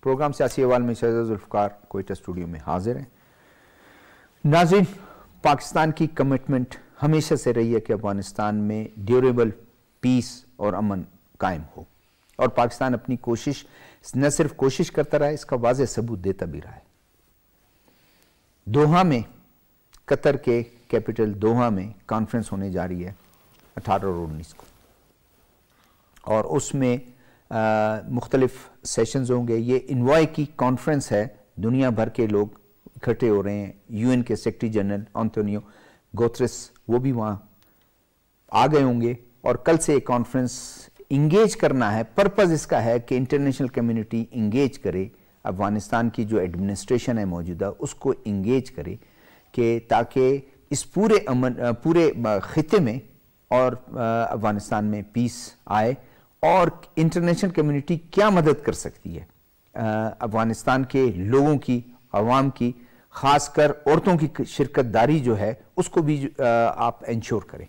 Programme سیاسی احوال میں شہزاد ذوالفقار کوئٹہ اسٹوڈیو میں حاضر ہیں۔ ناظرین، پاکستان کی کمٹمنٹ ہمیشہ سے رہی ہے کہ افغانستان میں ڈیوریبل پیس اور امن قائم ہو، اور پاکستان اپنی کوشش نہ صرف کوشش کرتا رہا ہے، اس کا واضح ثبوت دیتا بھی رہا ہے۔ دوحہ میں، قطر کے کیپٹل دوحہ میں کانفرنس ہونے جا رہی ہے 18 اور 19 کو، اور اس میں مختلف سیشنز ہوں گے۔ یہ انوائے کی کانفرنس ہے، دنیا بھر کے لوگ اکٹھے ہو رہے ہیں۔ یو این کے سیکرٹری جنرل انتونیو گوتریس وہ بھی وہاں آ گئے ہوں گے، اور کل سے ایک کانفرنس انگیج کرنا ہے۔ پرپز اس کا ہے کہ انٹرنیشنل کمیونٹی انگیج کرے، افغانستان کی جو ایڈمنسٹریشن ہے موجودہ اس کو انگیج کرے، کہ تاکہ اس پورے خطے میں اور افغانستان میں پیس آئے، اور انٹرنیشنل کمیونٹی کیا مدد کر سکتی ہے افغانستان کے لوگوں کی، عوام کی، خاص کر عورتوں کی شرکت داری جو ہے اس کو بھی آپ انشور کریں۔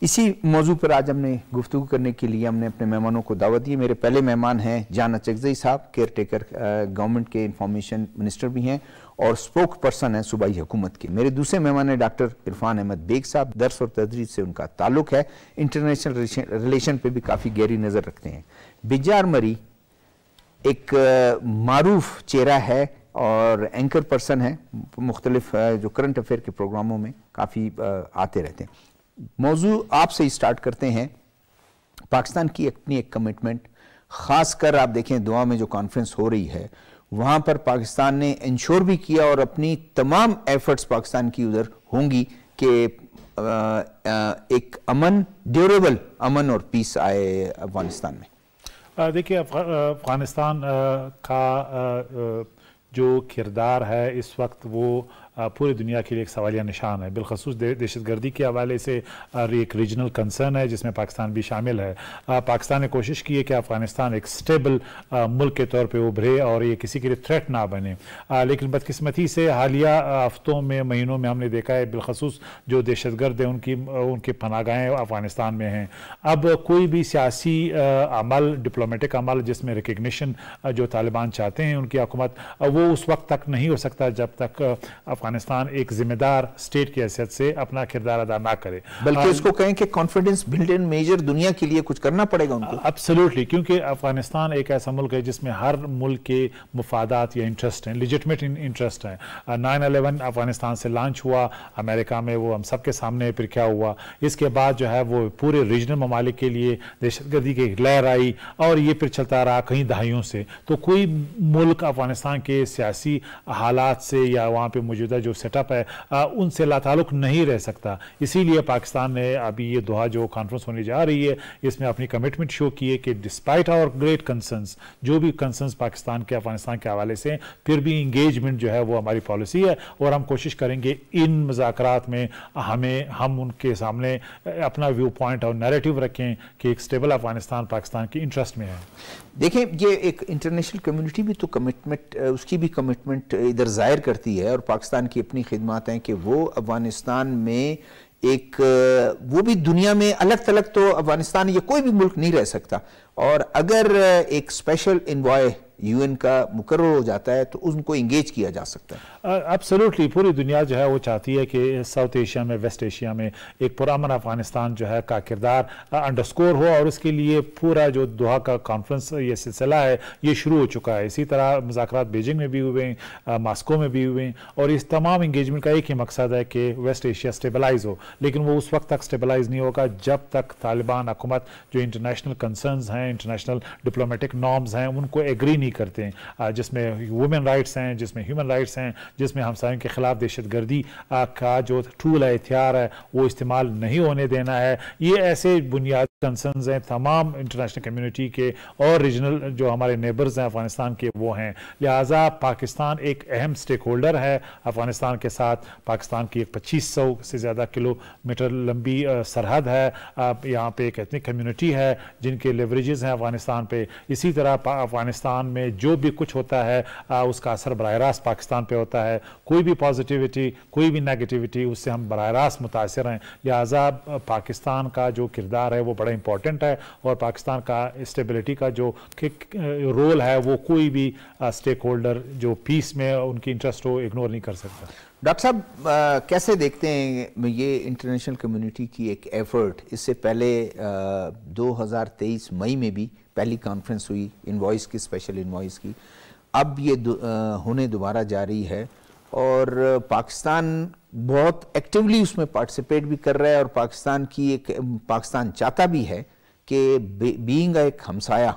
اسی موضوع پر آج ہم نے گفتگو کرنے کے لیے ہم نے اپنے مہمانوں کو دعوت دی۔ میرے پہلے مہمان ہیں جان اچکزئی صاحب، کیئر ٹیکر گورنمنٹ کے انفارمیشن منسٹر بھی ہیں اور اسپوک پرسن ہیں صوبائی حکومت کے۔ میرے دوسرے مہمان ہیں ڈاکٹر عرفان احمد بیگ صاحب، درس اور تدریس سے ان کا تعلق ہے، انٹرنیشنل ریلیشن پہ بھی کافی گہری نظر رکھتے ہیں۔ بجار مری ایک معروف چہرہ ہے اور اینکر پرسن ہے، مختلف جو کرنٹ افیئر کے پروگراموں میں کافی آتے رہتے ہیں۔ موضوع آپ سے اسٹارٹ کرتے ہیں۔ پاکستان کی اپنی ایک کمٹمنٹ، خاص کر آپ دیکھیں دوحہ میں جو کانفرنس ہو رہی ہے وہاں پر پاکستان نے انشور بھی کیا، اور اپنی تمام ایفرٹس پاکستان کی ادھر ہوں گی کہ ایک ڈیوریبل امن اور پیس آئے افغانستان میں۔ دیکھیے، افغانستان کا جو کردار ہے اس وقت وہ پوری دنیا کے لیے ایک سوالیہ نشان ہے، بالخصوص دہشت گردی کے حوالے سے ایک ریجنل کنسرن ہے جس میں پاکستان بھی شامل ہے۔ پاکستان نے کوشش کی ہے کہ افغانستان ایک سٹیبل ملک کے طور پہ ابھرے اور یہ کسی کے لیے تھریٹ نہ بنے، لیکن بدقسمتی سے حالیہ ہفتوں میں، مہینوں میں ہم نے دیکھا ہے بالخصوص جو دہشت گرد ہیں ان کی پناہ گاہیں افغانستان میں ہیں۔ اب کوئی بھی سیاسی عمل، ڈپلومیٹک عمل جس میں ریکگنیشن جو طالبان چاہتے ہیں ان کی حکومت، وہ اس وقت تک نہیں ہو سکتا جب تک افغانستان ایک ذمہ دار اسٹیٹ کی حیثیت سے اپنا کردار ادا نہ کرے، بلکہ اس کو کہیں کہ کانفیڈنس بلڈنگ میجر دنیا کے لیے کچھ کرنا پڑے گا ان کو۔ ایبسلیوٹلی، کیونکہ افغانستان ایک ایسا ملک ہے جس میں ہر ملک کے مفادات یا انٹرسٹ ہیں، لیجٹمیٹ انٹرسٹ ہیں۔ 9/11 افغانستان سے لانچ ہوا امریکہ میں، وہ ہم سب کے سامنے پھر کیا ہوا، اس کے بعد جو ہے وہ پورے ریجنل ممالک کے لیے دہشت گردی کی ایک لہر آئی، اور یہ پھر چلتا رہا کئی دہائیوں سے۔ تو کوئی ملک افغانستان کے سیاسی حالات سے یا وہاں پہ موجودہ جو سیٹ اپ ہے ان سے لا تعلق نہیں رہ سکتا۔ اسی لیے پاکستان نے ابھی یہ دوحہ جو کانفرنس ہونے جا رہی ہے اس میں اپنی کمٹمنٹ شو کی ہے کہ ڈسپائٹ آور گریٹ کنسرنس، جو بھی کنسرنس پاکستان کے افغانستان کے حوالے سے پھر بھی انگیجمنٹ جو ہے وہ ہماری پالیسی ہے، اور ہم کوشش کریں گے ان مذاکرات میں ہم ان کے سامنے اپنا ویو پوائنٹ اور نیریٹو رکھیں کہ ایک سٹیبل افغانستان پاکستان کی انٹرسٹ میں ہے۔ دیکھیں، یہ ایک انٹرنیشنل کمیونٹی بھی تو کمٹمنٹ، اس کی بھی کمٹمنٹ ادھر ظاہر کرتی ہے، اور پاکستان کی اپنی خدمات ہیں کہ وہ افغانستان میں ایک وہ بھی دنیا میں الگ تھلگ تو افغانستان یا کوئی بھی ملک نہیں رہ سکتا، اور اگر ایک اسپیشل انوائے یو این کا مقرر ہو جاتا ہے تو ان کو انگیج کیا جا سکتا ہے۔ ایبسلیوٹلی، پوری دنیا جو ہے وہ چاہتی ہے کہ ساؤتھ ایشیا میں، ویسٹ ایشیا میں ایک پرامن افغانستان جو ہے کا کردار انڈرسکور ہو، اور اس کے لیے پورا جو دوحہ کا کانفرنس یہ سلسلہ ہے یہ شروع ہو چکا ہے۔ اسی طرح مذاکرات بیجنگ میں بھی ہوئے ہیں، ماسکو میں بھی ہوئے ہیں، اور اس تمام انگیجمنٹ کا ایک ہی مقصد ہے کہ ویسٹ ایشیا سٹیبلائز ہو، لیکن وہ اس وقت تک سٹیبلائز نہیں ہوگا جب تک طالبان حکومت جو انٹرنیشنل کنسرنز ہیں، انٹرنیشنل ڈپلومیٹک نارمز ہیں ان کو ایگری نہیں کرتے ہیں، جس میں وومن رائٹس ہیں، جس میں ہیومن رائٹس ہیں، جس میں ہمسایوں کے خلاف دہشت گردی کا جو ٹول ہے، ہتھیار ہے، وہ استعمال نہیں ہونے دینا ہے۔ یہ ایسے بنیادی کنسرنز ہیں تمام انٹرنیشنل کمیونٹی کے اور ریجنل جو ہمارے نیبرز ہیں افغانستان کے وہ ہیں، لہٰذا پاکستان ایک اہم سٹیک ہولڈر ہے افغانستان کے ساتھ۔ پاکستان کی 2500 سے زیادہ کلومیٹر لمبی سرحد ہے، یہاں پہ ایک ایتھنک کمیونٹی ہے جن کے لیوریجز ہیں افغانستان پہ۔ اسی طرح افغانستان میں جو بھی کچھ ہوتا ہے اس کا اثر براہ راست پاکستان پہ ہوتا ہے، کوئی بھی پازیٹیوٹی، کوئی بھی نیگیٹیوٹی، اس سے ہم براہ راست متاثر ہیں، لہٰذا پاکستان کا جو کردار ہے وہ بڑا بڑا امپورٹنٹ ہے اور پاکستان کا اسٹیبلٹی کا جو رول ہے وہ کوئی بھی اسٹیک ہولڈر جو پیس میں ان کی انٹرسٹ ہو اگنور نہیں کر سکتا. ڈاکٹر صاحب کیسے دیکھتے ہیں یہ انٹرنیشنل کمیونٹی کی ایک ایفرٹ؟ اس سے پہلے 2023 مئی میں بھی پہلی کانفرنس ہوئی انوائس کی، اسپیشل انوائس کی، اب یہ ہونے دوبارہ جا رہی ہے اور پاکستان بہت ایکٹیولی اس میں پارٹیسپیٹ بھی کر رہا ہے اور پاکستان چاہتا بھی ہے کہ بینگ ایک ہمسایہ،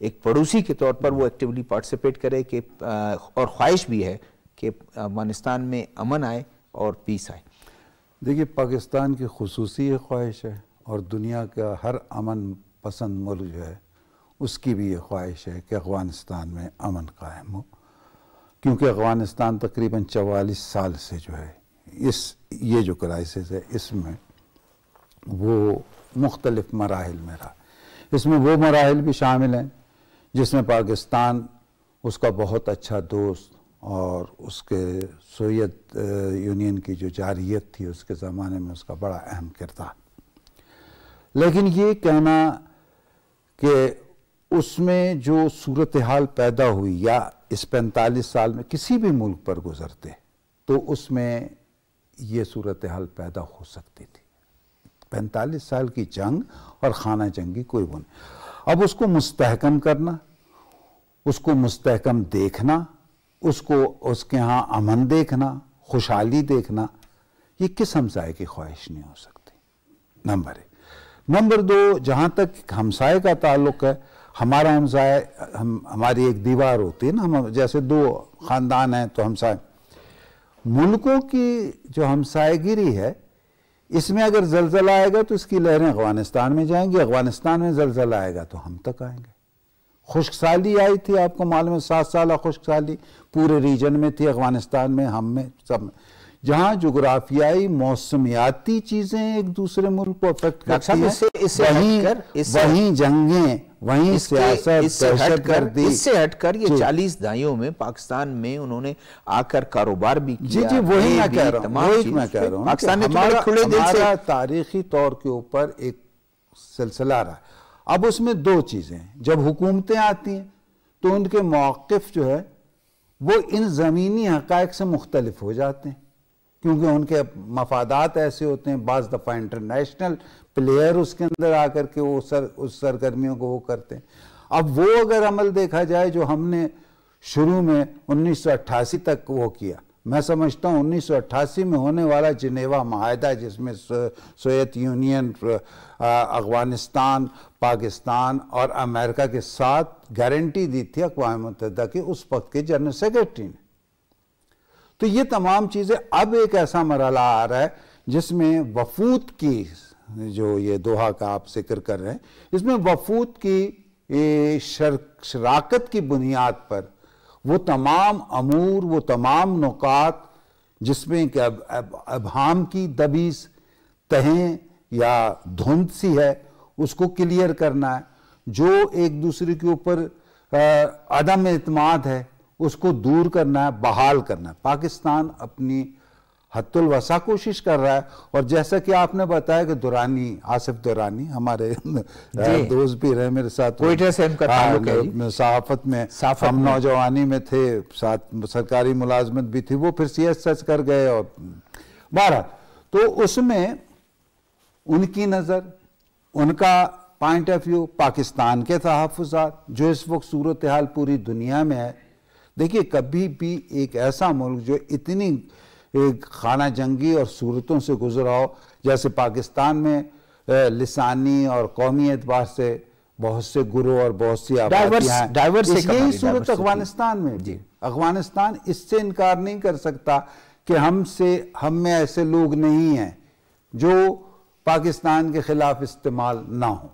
ایک پڑوسی کے طور پر وہ ایکٹیولی پارٹیسپیٹ کرے کہ اور خواہش بھی ہے کہ افغانستان میں امن آئے اور پیس آئے. دیکھیے پاکستان کی خصوصی یہ خواہش ہے اور دنیا کا ہر امن پسند ملک جو ہے اس کی بھی یہ خواہش ہے کہ افغانستان میں امن قائم ہو، کیونکہ افغانستان تقریباً 44 سال سے جو ہے یہ جو کرائسس ہے اس میں وہ مختلف مراحل میں رہا. اس میں وہ مراحل بھی شامل ہیں جس میں پاکستان اس کا بہت اچھا دوست اور اس کے سوویت یونین کی جو جارحیت تھی اس کے زمانے میں اس کا بڑا اہم کردار. لیکن یہ کہنا کہ اس میں جو صورتحال پیدا ہوئی یا اس 45 سال میں کسی بھی ملک پر گزرتے تو اس میں یہ صورتحال پیدا ہو سکتی تھی. 45 سال کی جنگ اور خانہ جنگی کوئی وہ نہیں. اب اس کو مستحکم کرنا، اس کو مستحکم دیکھنا، اس کے ہاں امن دیکھنا، خوشحالی دیکھنا، یہ کس ہمسائے کی خواہش نہیں ہو سکتی. نمبر 1. نمبر 2، جہاں تک ہمسائے کا تعلق ہے، ہمارا ہمسائے ہماری ایک دیوار ہوتی ہے نا، جیسے 2 خاندان ہیں تو ہمسائے. ملکوں کی جو ہمسائے گیری ہے اس میں اگر زلزلہ آئے گا تو اس کی لہریں افغانستان میں جائیں گی، افغانستان میں زلزلہ آئے گا تو ہم تک آئیں گے. خشک سالی آئی تھی، آپ کو معلوم ہے 7 سالہ خشک سالی پورے ریجن میں تھی، افغانستان میں، ہم میں، سب میں. جہاں جغرافیائی موسمیاتی چیزیں ایک دوسرے ملک کو افیکٹ کرتی ہیں، وہیں جنگیں، وہیں سیاست، دہشت گردی. اس سے ہٹ کر یہ 40 دہائیوں میں پاکستان میں انہوں نے آ کر کاروبار بھی کیا. جی وہی میں کہہ رہا ہوں پاکستان نے ہمارا تاریخی طور کے اوپر ایک سلسلہ رہا. اب اس میں 2 چیزیں ہیں. جب حکومتیں آتی ہیں تو ان کے موقف جو ہے وہ ان زمینی حقائق سے مختلف ہو جاتے ہیں، کیونکہ ان کے مفادات ایسے ہوتے ہیں. بعض دفعہ انٹرنیشنل پلیئر اس کے اندر آ کر کے وہ اس سرگرمیوں کو وہ کرتے ہیں. اب وہ اگر عمل دیکھا جائے جو ہم نے شروع میں 1988 تک وہ کیا، میں سمجھتا ہوں 1988 میں ہونے والا جنیوا معاہدہ جس میں سوویت یونین، افغانستان، پاکستان اور امریکہ کے ساتھ گارنٹی دی تھی اقوام متحدہ کے اس وقت کے جنرل سیکرٹری نے. تو یہ تمام چیزیں اب ایک ایسا مرحلہ آ رہا ہے جس میں وفود کی جو یہ دوحہ کا آپ ذکر کر رہے ہیں، اس میں وفود کی شراکت کی بنیاد پر وہ تمام امور، وہ تمام نکات جس میں کہ ابہام کی دبیز تہیں یا دھند سی ہے اس کو کلیئر کرنا ہے. جو ایک دوسرے کے اوپر عدم اعتماد ہے اس کو دور کرنا ہے، بحال کرنا ہے. پاکستان اپنی حد الوسع کوشش کر رہا ہے اور جیسا کہ آپ نے بتایا کہ درانی، آصف درانی ہمارے دوست بھی رہے میرے ساتھ، کوئٹہ سے ان کا تعلق ہے، صحافت میں ہم نوجوانی میں تھے، ساتھ سرکاری ملازمت بھی تھی، وہ پھر CSS کر گئے. اور بہرحال تو اس میں ان کی نظر، ان کا پوائنٹ آف ویو، پاکستان کے تحفظات جو اس وقت صورتحال پوری دنیا میں ہے. دیکھیے کبھی بھی ایک ایسا ملک جو اتنی خانہ جنگی اور صورتوں سے گزرا ہو، جیسے پاکستان میں لسانی اور قومی اعتبار سے بہت سے گروہ اور بہت سی آبادیاں ہیں، یہی صورت افغانستان میں بھی. افغانستان اس سے انکار نہیں کر سکتا کہ ہم میں ایسے لوگ نہیں ہیں جو پاکستان کے خلاف استعمال نہ ہوں.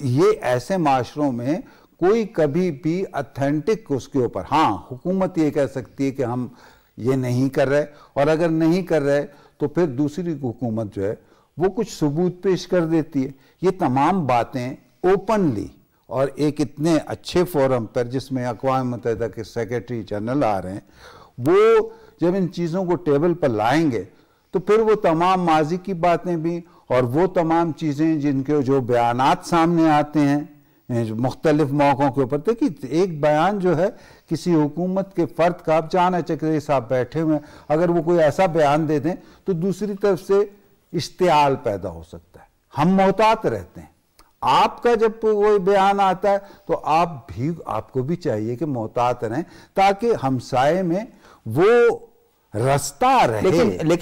یہ ایسے معاشروں میں کوئی کبھی بھی اتھینٹک اس کے اوپر، ہاں حکومت یہ کہہ سکتی ہے کہ ہم یہ نہیں کر رہے، اور اگر نہیں کر رہے تو پھر دوسری حکومت جو ہے وہ کچھ ثبوت پیش کر دیتی ہے. یہ تمام باتیں اوپنلی اور ایک اتنے اچھے فورم پر جس میں اقوام متحدہ کے سیکرٹری جنرل آ رہے ہیں، وہ جب ان چیزوں کو ٹیبل پر لائیں گے تو پھر وہ تمام ماضی کی باتیں بھی اور وہ تمام چیزیں جن کے جو بیانات سامنے آتے ہیں مختلف موقعوں کے اوپر، دیکھیے ایک بیان جو ہے کسی حکومت کے فرد کا، آپ جانا چکرے صاحب بیٹھے ہوئے ہیں، اگر وہ کوئی ایسا بیان دے دیں تو دوسری طرف سے اشتعال پیدا ہو سکتا ہے. ہم محتاط رہتے ہیں. آپ کا جب کوئی بیان آتا ہے تو آپ کو بھی چاہیے کہ محتاط رہیں تاکہ ہمسائے میں وہ رستہ رہے،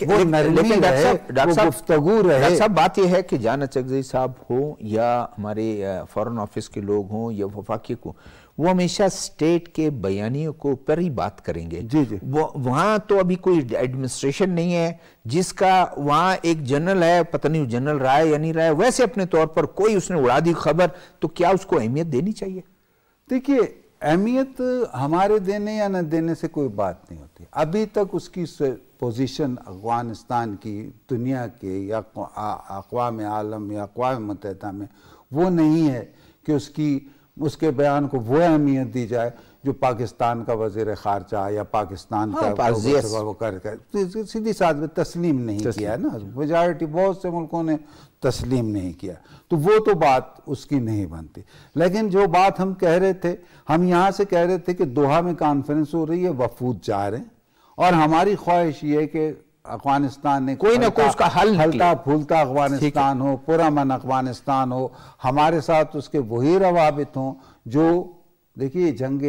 وہ نرمی رہے، وہ گفتگو رہے. ڈاکٹر صاحب بات یہ ہے کہ جان اچکزئی صاحب ہوں یا ہمارے فورن آفس کے لوگ ہوں یا وفاقی کو، وہ ہمیشہ سٹیٹ کے بیانیوں کو پر ہی بات کریں گے. جی جی. وہاں تو ابھی کوئی ایڈمنسٹریشن نہیں ہے جس کا وہاں ایک جنرل ہے، پتہ نہیں جنرل رہا ہے یا نہیں رہا ہے، ویسے اپنے طور پر کوئی اس نے اڑا دی خبر، تو کیا اس کو اہمیت دینی چاہیے؟ دیکھیے اہمیت ہمارے دینے یا نہ دینے سے کوئی بات نہیں ہوتی. ابھی تک اس کی پوزیشن افغانستان کی دنیا کے یا اقوام عالم یا اقوام متحدہ میں وہ نہیں ہے کہ اس کے بیان کو وہ اہمیت دی جائے جو پاکستان کا وزیر خارجہ یا پاکستان کا وہ کر سیدھی ساتھ تسلیم نہیں کیا ہے نا. میجارٹی بہت سے ملکوں نے تسلیم نہیں کیا، تو وہ تو بات اس کی نہیں بنتی. لیکن جو بات ہم کہہ رہے تھے، ہم یہاں سے کہہ رہے تھے کہ دوحہ میں کانفرنس ہو رہی ہے، وفود جا رہے ہیں، اور ہماری خواہش یہ ہے کہ افغانستان نے کوئی نہ کوئی اس کا حل ہلتا پھولتا افغانستان ہو، پرامن افغانستان ہو، ہمارے ساتھ اس کے وہی روابط ہوں جو دیکھیے جنگ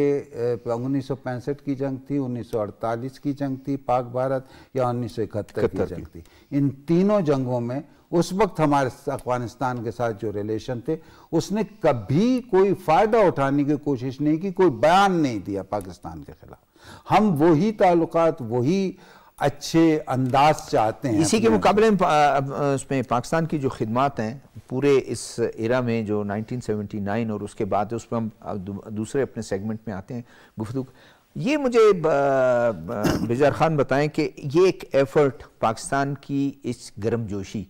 1965 کی جنگ تھی، 1948 کی جنگ تھی پاک بھارت، یا 1971 کی جنگ تھی. ان تینوں جنگوں میں اس وقت ہمارے افغانستان کے ساتھ جو ریلیشن تھے اس نے کبھی کوئی فائدہ اٹھانے کی کوشش نہیں کی، کوئی بیان نہیں دیا پاکستان کے خلاف. ہم وہی تعلقات، وہی اچھے انداز چاہتے ہیں. اسی کے مقابلے میں اس میں پاکستان کی جو خدمات ہیں پورے اس ایرا میں جو 1979 اور اس کے بعد، اس پہ ہم دوسرے اپنے سیگمنٹ میں آتے ہیں گفتگو. یہ مجھے بیزار خان بتائیں کہ یہ ایک ایفرٹ پاکستان کی اس گرم جوشی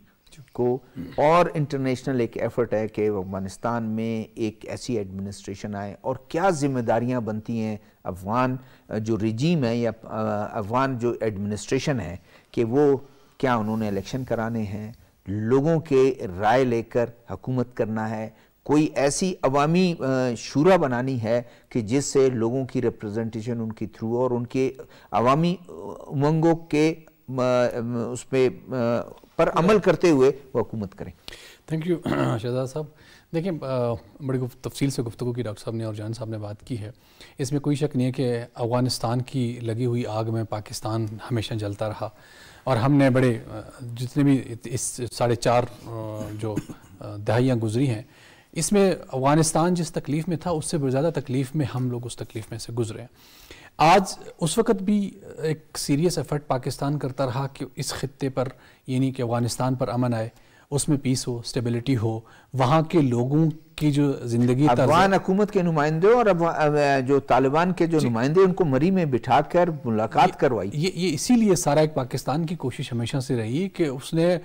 کو، اور انٹرنیشنل ایک ایفرٹ ہے کہ افغانستان میں ایک ایسی ایڈمنسٹریشن آئے، اور کیا ذمہ داریاں بنتی ہیں افغان جو رجیم ہے یا افغان جو ایڈمنسٹریشن ہے، کہ وہ کیا انہوں نے الیکشن کرانے ہیں، لوگوں کے رائے لے کر حکومت کرنا ہے، کوئی ایسی عوامی شورا بنانی ہے کہ جس سے لوگوں کی ریپرزنٹیشن ان کی تھرو اور ان کے عوامی امنگوں کے اس پہ پر عمل کرتے ہوئے وہ حکومت کریں. تھینک یو شہزاد صاحب. دیکھیں بڑی تفصیل سے گفتگو کی ڈاکٹر صاحب نے اور جان صاحب نے بات کی ہے. اس میں کوئی شک نہیں ہے کہ افغانستان کی لگی ہوئی آگ میں پاکستان ہمیشہ جلتا رہا، اور ہم نے بڑے جتنے بھی اس 4.5 جو دہائیاں گزری ہیں، اس میں افغانستان جس تکلیف میں تھا اس سے زیادہ تکلیف میں ہم لوگ اس تکلیف میں سے گزرے ہیں. آج اس وقت بھی ایک سیریس ایفرٹ پاکستان کرتا رہا کہ اس خطے پر، یعنی کہ افغانستان پر امن آئے، اس میں پیس ہو، سٹیبلٹی ہو، وہاں کے لوگوں کی جو زندگی افغان حکومت کے نمائندے اور جو طالبان کے جو نمائندے ان کو مری میں بٹھا کر ملاقات کروائی. یہ اسی لیے سارا ایک پاکستان کی کوشش ہمیشہ سے رہی کہ اس نے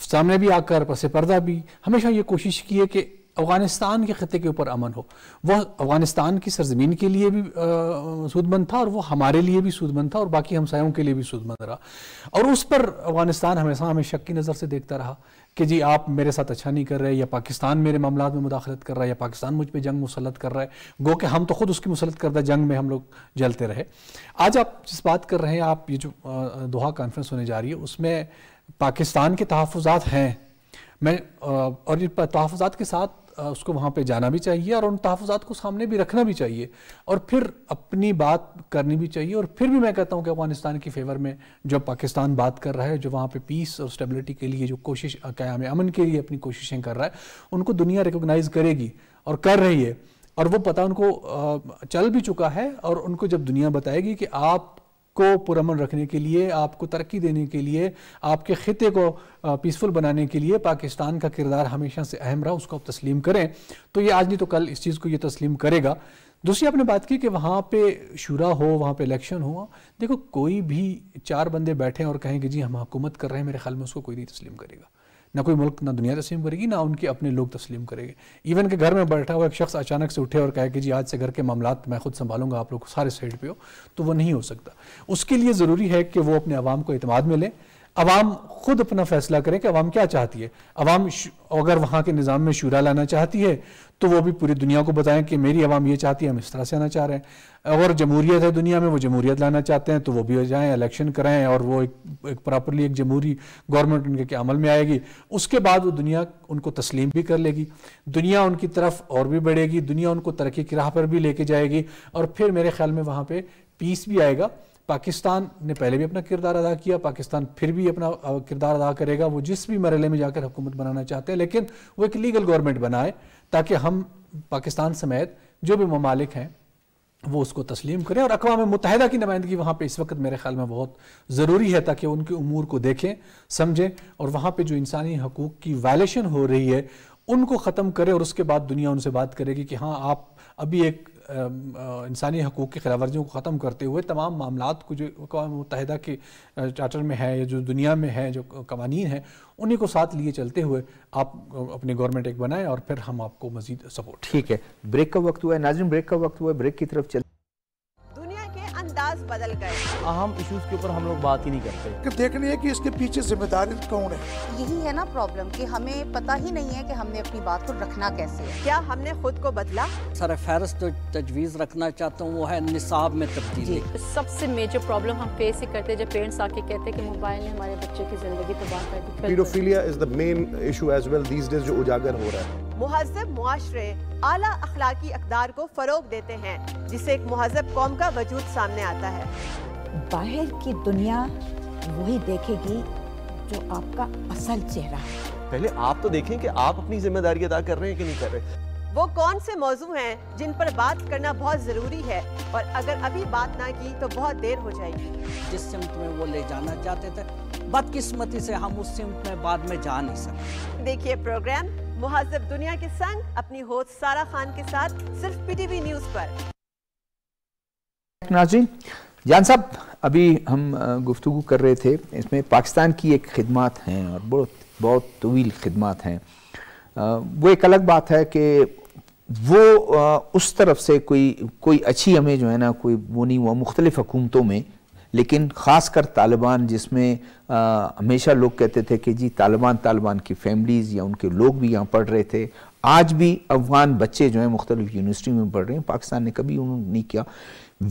سامنے بھی آ کر پس پردہ بھی ہمیشہ یہ کوشش کی ہے کہ افغانستان کے خطے کے اوپر امن ہو. وہ افغانستان کی سرزمین کے لیے بھی سود مند تھا، اور وہ ہمارے لیے بھی سود مند تھا، اور باقی ہمسایوں کے لیے بھی سود مند رہا. اور اس پر افغانستان ہمیشہ ہمیں شک کی نظر سے دیکھتا رہا کہ جی آپ میرے ساتھ اچھا نہیں کر رہے، یا پاکستان میرے معاملات میں مداخلت کر رہا ہے، یا پاکستان مجھ پہ جنگ مسلط کر رہا ہے، گو کہ ہم تو خود اس کی مسلط کردہ جنگ میں ہم لوگ جلتے رہے. آج آپ جس بات کر رہے ہیں، آپ یہ جو دوحہ کانفرنس ہونے جا رہی ہے اس میں پاکستان کے تحفظات ہیں، اور یہ تحفظات کے ساتھ اس کو وہاں پہ جانا بھی چاہیے، اور ان تحفظات کو سامنے بھی رکھنا بھی چاہیے، اور پھر اپنی بات کرنی بھی چاہیے. اور پھر بھی میں کہتا ہوں کہ افغانستان کی فیور میں جو پاکستان بات کر رہا ہے، جو وہاں پہ پیس اور سٹیبلٹی کے لیے جو کوشش، قیام امن کے لیے اپنی کوششیں کر رہا ہے، ان کو دنیا ریکوگنائز کرے گی اور کر رہی ہے. اور وہ پتہ ان کو چل بھی چکا ہے، اور ان کو جب دنیا بتائے گی کہ آپ کو پرامن رکھنے کے لیے، آپ کو ترقی دینے کے لیے، آپ کے خطے کو پیسفل بنانے کے لیے پاکستان کا کردار ہمیشہ سے اہم رہا، اس کو آپ تسلیم کریں، تو یہ آج نہیں تو کل اس چیز کو یہ تسلیم کرے گا. دوسری آپ نے بات کی کہ وہاں پہ شورا ہو، وہاں پہ الیکشن ہو. دیکھو کوئی بھی 4 بندے بیٹھیں اور کہیں کہ جی ہم حکومت کر رہے ہیں، میرے خیال میں اس کو کوئی نہیں تسلیم کرے گا. نہ کوئی ملک، نہ دنیا تسلیم کرے گی، نہ ان کے اپنے لوگ تسلیم کرے گے. ایون کہ گھر میں بیٹھا ہوا ایک شخص اچانک سے اٹھے اور کہے کہ جی آج سے گھر کے معاملات میں خود سنبھالوں گا، آپ لوگ سارے سائڈ پہ ہو، تو وہ نہیں ہو سکتا. اس کے لیے ضروری ہے کہ وہ اپنے عوام کو اعتماد میں لیں، عوام خود اپنا فیصلہ کریں کہ عوام کیا چاہتی ہے. عوام اگر وہاں کے نظام میں شورا لانا چاہتی ہے تو وہ بھی پوری دنیا کو بتائیں کہ میری عوام یہ چاہتی ہے, ہم اس طرح سے آنا چاہ رہے ہیں. اگر جمہوریت ہے دنیا میں, وہ جمہوریت لانا چاہتے ہیں تو وہ بھی جائیں, الیکشن کرائیں اور وہ ایک پراپرلی ایک جمہوری گورنمنٹ ان کے عمل میں آئے گی. اس کے بعد وہ دنیا ان کو تسلیم بھی کر لے گی, دنیا ان کی طرف اور بھی بڑھے گی, دنیا ان کو ترقی کی راہ پر بھی لے کے جائے گی, اور پھر میرے خیال میں وہاں پہ پیس بھی آئے گا. پاکستان نے پہلے بھی اپنا کردار ادا کیا, پاکستان پھر بھی اپنا کردار ادا کرے گا. وہ جس بھی مرحلے میں جا کر حکومت بنانا چاہتے ہیں, لیکن وہ ایک لیگل گورنمنٹ بنائے تاکہ ہم پاکستان سمیت جو بھی ممالک ہیں وہ اس کو تسلیم کریں. اور اقوام متحدہ کی نمائندگی وہاں پہ اس وقت میرے خیال میں بہت ضروری ہے تاکہ ان کے امور کو دیکھیں, سمجھیں, اور وہاں پہ جو انسانی حقوق کی وائلیشن ہو رہی ہے ان کو ختم کرے, اور اس کے بعد دنیا ان سے بات کرے گی کہ ہاں آپ ابھی ایک انسانی حقوق کی خلاف ورزیوں کو ختم کرتے ہوئے تمام معاملات کو جو اقوام متحدہ کے چارٹر میں ہے یا جو دنیا میں ہے جو قوانین ہیں انہیں کو ساتھ لیے چلتے ہوئے آپ اپنی گورنمنٹ ایک بنائیں, اور پھر ہم آپ کو مزید سپورٹ. ٹھیک ہے, بریک کا وقت ہوا ہے ناظرین, بریک کا وقت ہوا ہے, بریک کی طرف چل. دنیا کے انداز بدل گئے, اہم ایشوز کے اوپر ہم لوگ بات ہی نہیں کرتے. کہ دیکھنی ہے کہ اس کے پیچھے ذمہ دار کون ہے. یہی ہے نا پرابلم کہ ہمیں پتہ ہی نہیں ہے کہ ہم نے اپنی بات کو رکھنا کیسے ہے. کیا ہم نے خود کو بدلا؟ سر فہرست جو تجویز رکھنا چاہتا ہوں وہ ہے نصاب میں تبدیلی. سب سے میجر پرابلم ہم فیس ہی کرتے ہیں جب پیرنٹس آ کے کہتے ہیں کہ موبائل نے ہمارے بچے کی زندگی تباہ کر دی. Paedophilia is the main issue as well these days جو اجاگر ہو رہا ہے. مہذب معاشرے اعلیٰ اخلاقی اقدار کو فروغ دیتے ہیں جس سے ایک مہذب قوم کا وجود سامنے آتا ہے. باہر کی دنیا وہی دیکھے گی جو آپ کا اصل چہرہ ہے. پہلے آپ تو دیکھیں کہ آپ اپنی ذمہ داری ادا کر رہے ہیں کہ نہیں کر رہے. وہ کون سے موضوع ہیں جن پر بات کرنا بہت ضروری ہے, اور اگر ابھی بات نہ کی تو بہت دیر ہو جائے گی. جس سمت میں وہ لے جانا چاہتے تھے, بدقسمتی سے ہم اس سمت میں بعد میں جا نہیں سکتے. دیکھیے پروگرام مہذب دنیا کے سنگ اپنی ہوسٹ سارا خان کے ساتھ صرف پی ٹی وی نیوز پر. ناظرین, جان صاحب ابھی ہم گفتگو کر رہے تھے, اس میں پاکستان کی ایک خدمات ہیں اور بہت طویل خدمات ہیں. وہ ایک الگ بات ہے کہ وہ اس طرف سے کوئی اچھی ہمیں جو ہے نا کوئی وہ نہیں ہوا مختلف حکومتوں میں, لیکن خاص کر طالبان جس میں ہمیشہ لوگ کہتے تھے کہ جی طالبان کی فیملیز یا ان کے لوگ بھی یہاں پڑھ رہے تھے. آج بھی افغان بچے جو ہیں مختلف یونیورسٹی میں پڑھ رہے ہیں, پاکستان نے کبھی انہوں نے نہیں کیا.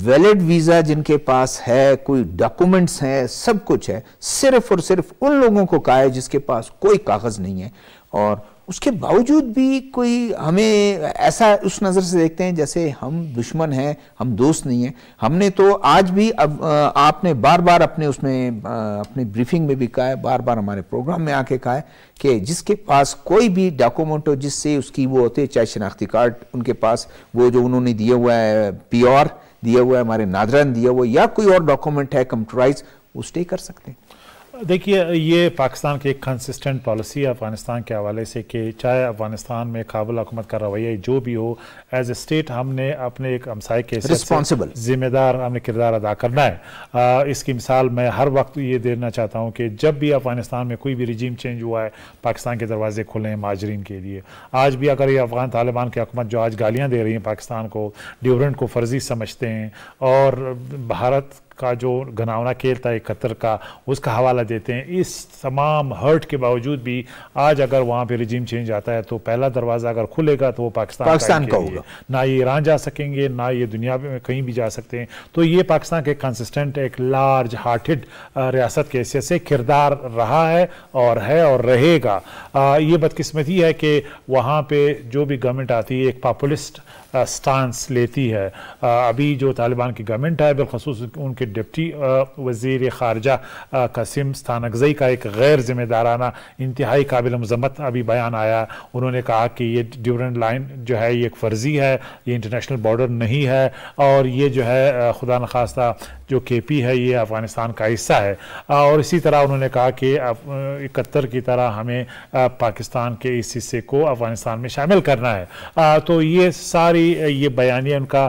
ویلڈ ویزا جن کے پاس ہے, کوئی ڈاکومنٹس ہیں, سب کچھ ہے, صرف اور صرف ان لوگوں کو کہا ہے جس کے پاس کوئی کاغذ نہیں ہے, اور اس کے باوجود بھی کوئی ہمیں ایسا اس نظر سے دیکھتے ہیں جیسے ہم دشمن ہیں, ہم دوست نہیں ہیں. ہم نے تو آج بھی آپ نے بار بار اپنے اس میں اپنے بریفنگ میں بھی کہا ہے, بار بار ہمارے پروگرام میں آ کے کہا ہے کہ جس کے پاس کوئی بھی ڈاکومنٹ ہو جس سے اس کی وہ ہوتے, چاہے شناختی کارڈ ان کے پاس وہ جو انہوں نے دیا ہوا ہے پی آر دیا ہوا ہے, ہمارے ناظرین دیا ہوا ہے, یا کوئی اور ڈاکومنٹ ہے کمپیوٹرائز, وہ اسٹے کر سکتے ہیں. دیکھیے یہ پاکستان کی ایک کنسسٹنٹ پالیسی ہے افغانستان کے حوالے سے کہ چاہے افغانستان میں قابل حکومت کا رویہ جو بھی ہو, ایز اے اسٹیٹ ہم نے اپنے ایک ہمسائے کے رسپانسبل ذمہ دار ہم نے کردار ادا کرنا ہے. اس کی مثال میں ہر وقت یہ دینا چاہتا ہوں کہ جب بھی افغانستان میں کوئی بھی رجیم چینج ہوا ہے, پاکستان کے دروازے کھلے ہیں مہاجرین کے لیے. آج بھی اگر یہ افغان طالبان کی حکومت جو آج گالیاں دے رہی ہیں پاکستان کو, ڈیورنٹ کو فرضی سمجھتے ہیں اور بھارت کا جو گھناؤنا کھیل تھا 71 کا اس کا حوالہ دیتے ہیں, اس تمام ہرٹ کے باوجود بھی آج اگر وہاں پہ رجیم چینج آتا ہے تو پہلا دروازہ اگر کھلے گا تو وہ پاکستان کا ہوگا. نہ یہ ایران جا سکیں گے, نہ یہ دنیا میں کہیں بھی جا سکتے ہیں. تو یہ پاکستان کے کنسسٹنٹ ایک لارج ہارٹڈ ریاست کے حیثیت سے کردار رہا ہے اور رہے گا. یہ بدقسمتی ہے کہ وہاں پہ جو بھی گورنمنٹ آتی ہے ایک پاپولسٹ سٹانس لیتی ہے. ابھی جو طالبان کی گورنمنٹ ہے بالخصوص ان کے ڈپٹی وزیر خارجہ قاسم ستانکزئی کا ایک غیر ذمہ دارانہ انتہائی قابل مذمت ابھی بیان آیا. انہوں نے کہا کہ یہ ڈیورنٹ لائن جو ہے یہ ایک فرضی ہے, یہ انٹرنیشنل بارڈر نہیں ہے, اور یہ جو ہے خدا نخواستہ جو کے پی ہے یہ افغانستان کا حصہ ہے. اور اسی طرح انہوں نے کہا کہ 71 کی طرح ہمیں پاکستان کے اس حصے کو افغانستان میں شامل کرنا ہے. تو یہ ساری یہ بیانیہ ان کا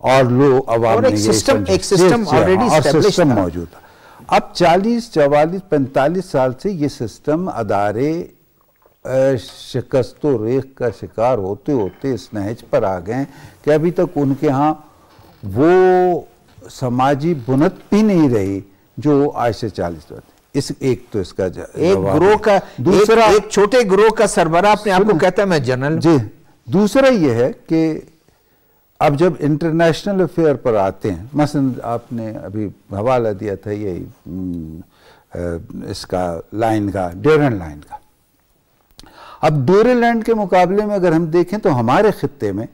اور لو عوام ایک سسٹم سسٹم موجود تھا. اب 40 44 45 سال سے یہ سسٹم ادارے شکست و ریخ کا شکار ہوتے ہوتے اس نہج پر آ گئے کہ ابھی تک ان کے ہاں وہ سماجی بنت بھی نہیں رہی جو آج سے 40 اس ایک تو اس کا ایک گروہ کا دوسرا ایک چھوٹے گروہ کا سربراہ اپنے آپ کو کہتا ہے میں جنرل. جی دوسرا یہ ہے کہ اب جب انٹرنیشنل افیئر پر آتے ہیں، مثلا آپ نے ابھی حوالہ دیا تھا یہ اس کا لائن کا ڈیورنڈ لائن کا. اب ڈیورنڈ لائن کے مقابلے میں اگر ہم دیکھیں تو ہمارے خطے میں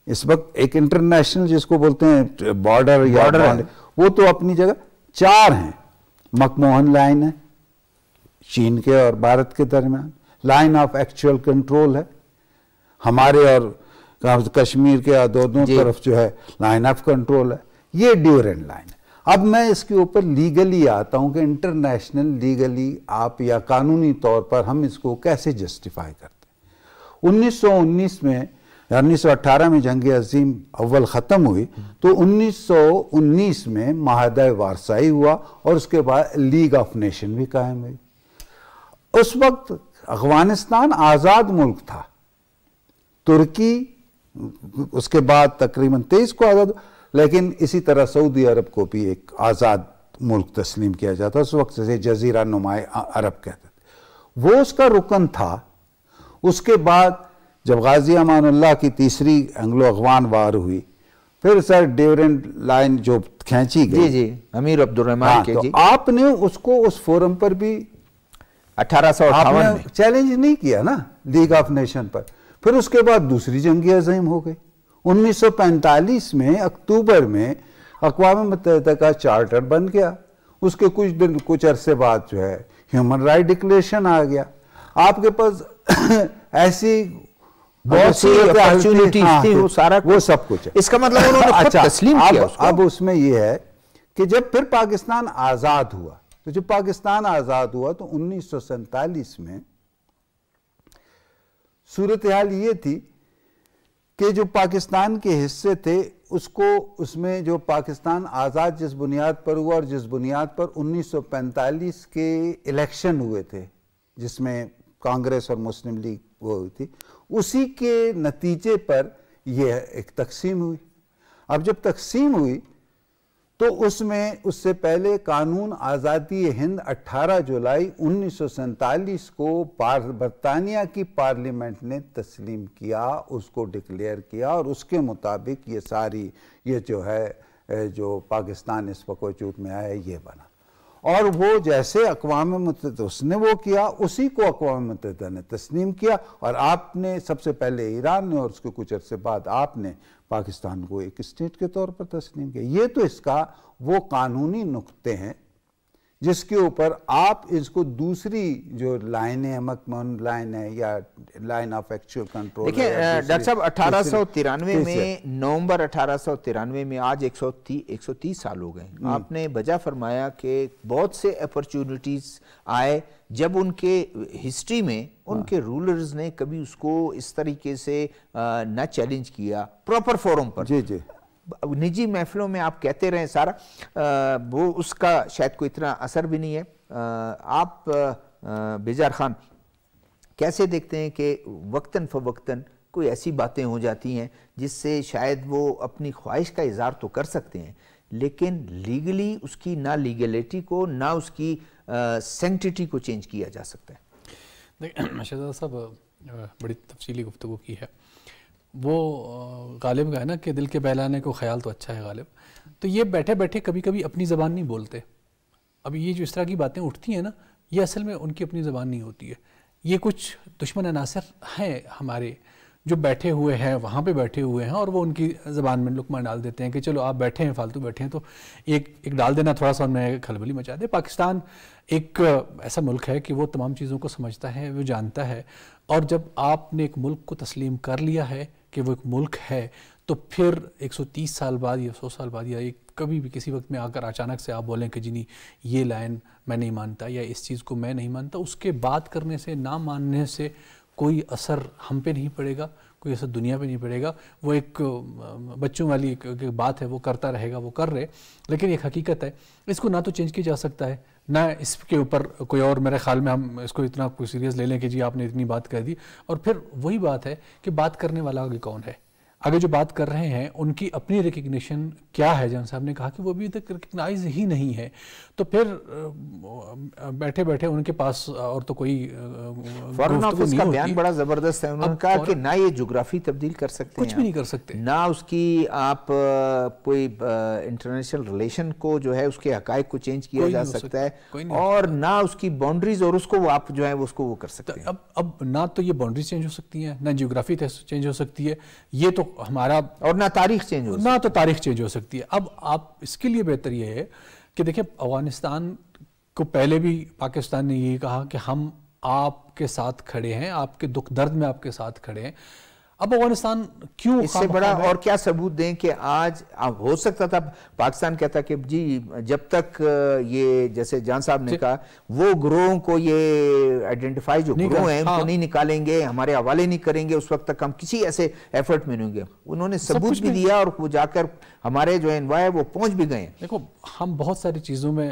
اس وقت ایک انٹرنیشنل جس کو بولتے ہیں بارڈر وہ تو اپنی جگہ 4 ہیں. مکموہن لائن ہے چین کے اور بھارت کے درمیان، لائن آف ایکچوئل کنٹرول ہے ہمارے اور کشمیر کے دونوں طرف جو ہے لائن آف کنٹرول ہے. یہ ڈیورنڈ لائن ہے. اب میں اس کے اوپر لیگلی آتا ہوں کہ انٹرنیشنل لیگلی آپ یا قانونی طور پر ہم اس کو کیسے جسٹیفائی کرتے ہیں. 1919 میں 1918 میں جنگ عظیم اول ختم ہوئی تو 1919 میں معاہدہ وارسائی ہوا اور اس کے بعد لیگ آف نیشن بھی قائم ہوئی. اس وقت افغانستان آزاد ملک تھا. ترکی اس کے بعد تقریباً 23 کو آزاد، لیکن اسی طرح سعودی عرب کو بھی ایک آزاد ملک تسلیم کیا جاتا. اس وقت سے جزیرہ نمائے عرب کہتے تھے. وہ اس کا رکن تھا. اس کے بعد جب غازی امان اللہ کی تیسری انگلو افغان وار ہوئی پھر سر ڈیورنڈ لائن جو کھینچی گئی امیر عبد الرحمان کے آپ نے اس کو اس فورم پر بھی 1858 میں چیلنج نہیں کیا نا لیگ آف نیشن پر. پھر اس کے بعد دوسری جنگ عظیم ہو گئی. 1945 میں اکتوبر میں اقوام متحدہ کا چارٹر بن گیا. اس کے کچھ عرصے بعد جو ہے ہیومن رائٹ ڈکلیریشن آ گیا. آپ کے پاس ایسی بہت سی اپارچونٹیز تھی وہ سب کچھ ہے. اس کا مطلب انہوں نے خود تسلیم کیا اس کو. اب اس میں یہ ہے کہ جب پھر پاکستان آزاد ہوا تو جب پاکستان آزاد ہوا تو 1947 میں صورتحال یہ تھی کہ جو پاکستان کے حصے تھے اس میں جو پاکستان آزاد جس بنیاد پر ہوا اور جس بنیاد پر 1945 کے الیکشن ہوئے تھے جس میں کانگریس اور مسلم لیگ وہ ہوئی تھی، اسی کے نتیجے پر یہ ایک تقسیم ہوئی. اب جب تقسیم ہوئی تو اس میں اس سے پہلے قانون آزادی ہند 18 جولائی 1947 کو برطانیہ کی پارلیمنٹ نے تسلیم کیا، اس کو ڈکلیئر کیا اور اس کے مطابق یہ ساری یہ جو ہے جو پاکستان اس وقت وجود میں آیا یہ بنا. اور وہ جیسے اقوام متحدہ اس نے وہ کیا اسی کو اقوام متحدہ نے تسلیم کیا اور آپ نے سب سے پہلے ایران نے اور اس کے کچھ عرصے بعد آپ نے پاکستان کو ایک اسٹیٹ کے طور پر تسلیم کیا. یہ تو اس کا وہ قانونی نقطے ہیں جس کے اوپر آپ اس کو دوسری جو لائنیں مکمن لائن ہے یا لائن آف ایکچوئل کنٹرول. دیکھیں ڈاکٹر صاحب 1893 میں نومبر 1893 میں آج 130 سال ہو گئے. آپ نے بجا فرمایا کہ بہت سے اپرچونٹیز آئے جب ان کے ہسٹری میں ان کے رولرز نے کبھی اس کو اس طریقے سے نہ چیلنج کیا پراپر فورم پر. جی جی نجی محفلوں میں آپ کہتے رہے سارا وہ اس کا شاید کوئی اتنا اثر بھی نہیں ہے. آپ بیزار خان کیسے دیکھتے ہیں کہ وقتاً فوقتاً کوئی ایسی باتیں ہو جاتی ہیں جس سے شاید وہ اپنی خواہش کا اظہار تو کر سکتے ہیں لیکن لیگلی اس کی نہ لیگلیٹی کو نہ اس کی سینکٹیٹی کو چینج کیا جا سکتا ہے. دیکھیں شہزاد صاحب بڑی تفصیلی گفتگو کی ہے. وہ غالب کا ہے نا کہ دل کے بہلانے کو خیال تو اچھا ہے غالب. تو یہ بیٹھے بیٹھے کبھی کبھی اپنی زبان نہیں بولتے. اب یہ جو اس طرح کی باتیں اٹھتی ہیں نا یہ اصل میں ان کی اپنی زبان نہیں ہوتی ہے. یہ کچھ دشمن عناصر ہیں ہمارے جو بیٹھے ہوئے ہیں وہاں پہ بیٹھے ہوئے ہیں اور وہ ان کی زبان میں لقمہ ڈال دیتے ہیں کہ چلو آپ بیٹھے ہیں فالتو بیٹھے ہیں تو ایک ڈال دینا تھوڑا سا ان میں کھلبلی مچا دے. پاکستان ایک ایسا ملک ہے کہ وہ تمام چیزوں کو سمجھتا ہے وہ جانتا ہے اور جب آپ نے ایک ملک کو تسلیم کر لیا ہے کہ وہ ایک ملک ہے تو پھر 130 سال بعد یا 100 سال بعد یا کبھی بھی کسی وقت میں آ کر اچانک سے آپ بولیں کہ جی نہیں یہ لائن میں نہیں مانتا یا اس چیز کو میں نہیں مانتا، اس کے بات کرنے سے نہ ماننے سے کوئی اثر ہم پہ نہیں پڑے گا، کوئی اثر دنیا پہ نہیں پڑے گا. وہ ایک بچوں والی ایک بات ہے, وہ کرتا رہے گا, وہ کر رہے, لیکن ایک حقیقت ہے اس کو نہ تو چینج کیا جا سکتا ہے, نہ اس کے اوپر کوئی اور, میرے خیال میں ہم اس کو اتنا کوئی سیریس لے لیں کہ جی آپ نے اتنی بات کر دی. اور پھر وہی بات ہے کہ بات کرنے والا آگے کون ہے. آگے جو بات کر رہے ہیں ان کی اپنی ریکگنیشن کیا ہے, جان صاحب نے کہا کہ وہ ابھی تک ریکگنائز ہی نہیں ہے, تو پھر بیٹھے بیٹھے ان کے پاس اور تو کوئی فارن آفس کا بیان بڑا زبردست ہے. انہوں نے کہا کہ نہ یہ جغرافی تبدیل کر سکتے ہیں, کچھ بھی نہیں کر سکتے, نہ اس کی آپ کوئی انٹرنیشنل ریلیشن کو جو ہے اس کے حقائق کو چینج کیا جا سکتا ہے, اور نہ اس کی باؤنڈریز اور اس کو وہ آپ جو ہے اس کو وہ کر سکتے ہیں. اب نہ تو یہ باؤنڈریز چینج ہو سکتی ہیں, نہ جغرافی چینج ہو سکتی ہے, یہ تو ہمارا, اور نہ تاریخ چینج ہو سکتی ہے, نہ تو تاریخ چینج ہو سکتی ہے. اب آپ اس کے لیے بہتر یہ ہے کہ دیکھیں افغانستان کو پہلے بھی پاکستان نے یہی کہا کہ ہم آپ کے ساتھ کھڑے ہیں, آپ کے دکھ درد میں آپ کے ساتھ کھڑے ہیں. اب افغانستان کیوں اس سے بڑا اور کیا ثبوت دیں کہ آج ہو سکتا تھا پاکستان کہتا کہ جی جب تک یہ جیسے جان صاحب نے کہا وہ گروہوں کو یہ آئیڈینٹیفائی جو گروہ ہیں ان کو نہیں نکالیں گے, ہمارے حوالے نہیں کریں گے, اس وقت تک ہم کسی ایسے ایفرٹ میں نہیں ہوں گے. انہوں نے ثبوت بھی دیا اور وہ جا کر ہمارے جو انواع ہے وہ پہنچ بھی گئے ہیں. دیکھو ہم بہت ساری چیزوں میں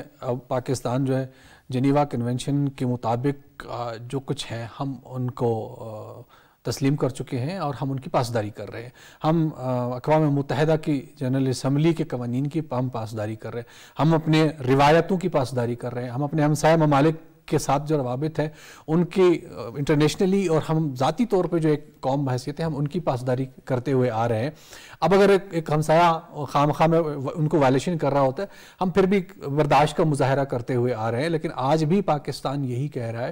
پاکستان جو ہے جنیوا کنونشن کے مطابق جو کچھ ہیں ہم ان کو تسلیم کر چکے ہیں اور ہم ان کی پاسداری کر رہے ہیں. ہم اقوام متحدہ کی جنرل اسمبلی کے قوانین کی ہم پاسداری کر رہے ہیں, ہم اپنے روایتوں کی پاسداری کر رہے ہیں, ہم اپنے ہمسایہ ممالک کے ساتھ جو روابط ہیں ان کی انٹرنیشنلی اور ہم ذاتی طور پہ جو ایک قوم بحیثیت ہے ہم ان کی پاسداری کرتے ہوئے آ رہے ہیں. اب اگر ایک ہمسایہ خواہ میں ان کو وائلیشن کر رہا ہوتا ہے ہم پھر بھی برداشت کا مظاہرہ کرتے ہوئے آ رہے ہیں, لیکن آج بھی پاکستان یہی کہہ رہا ہے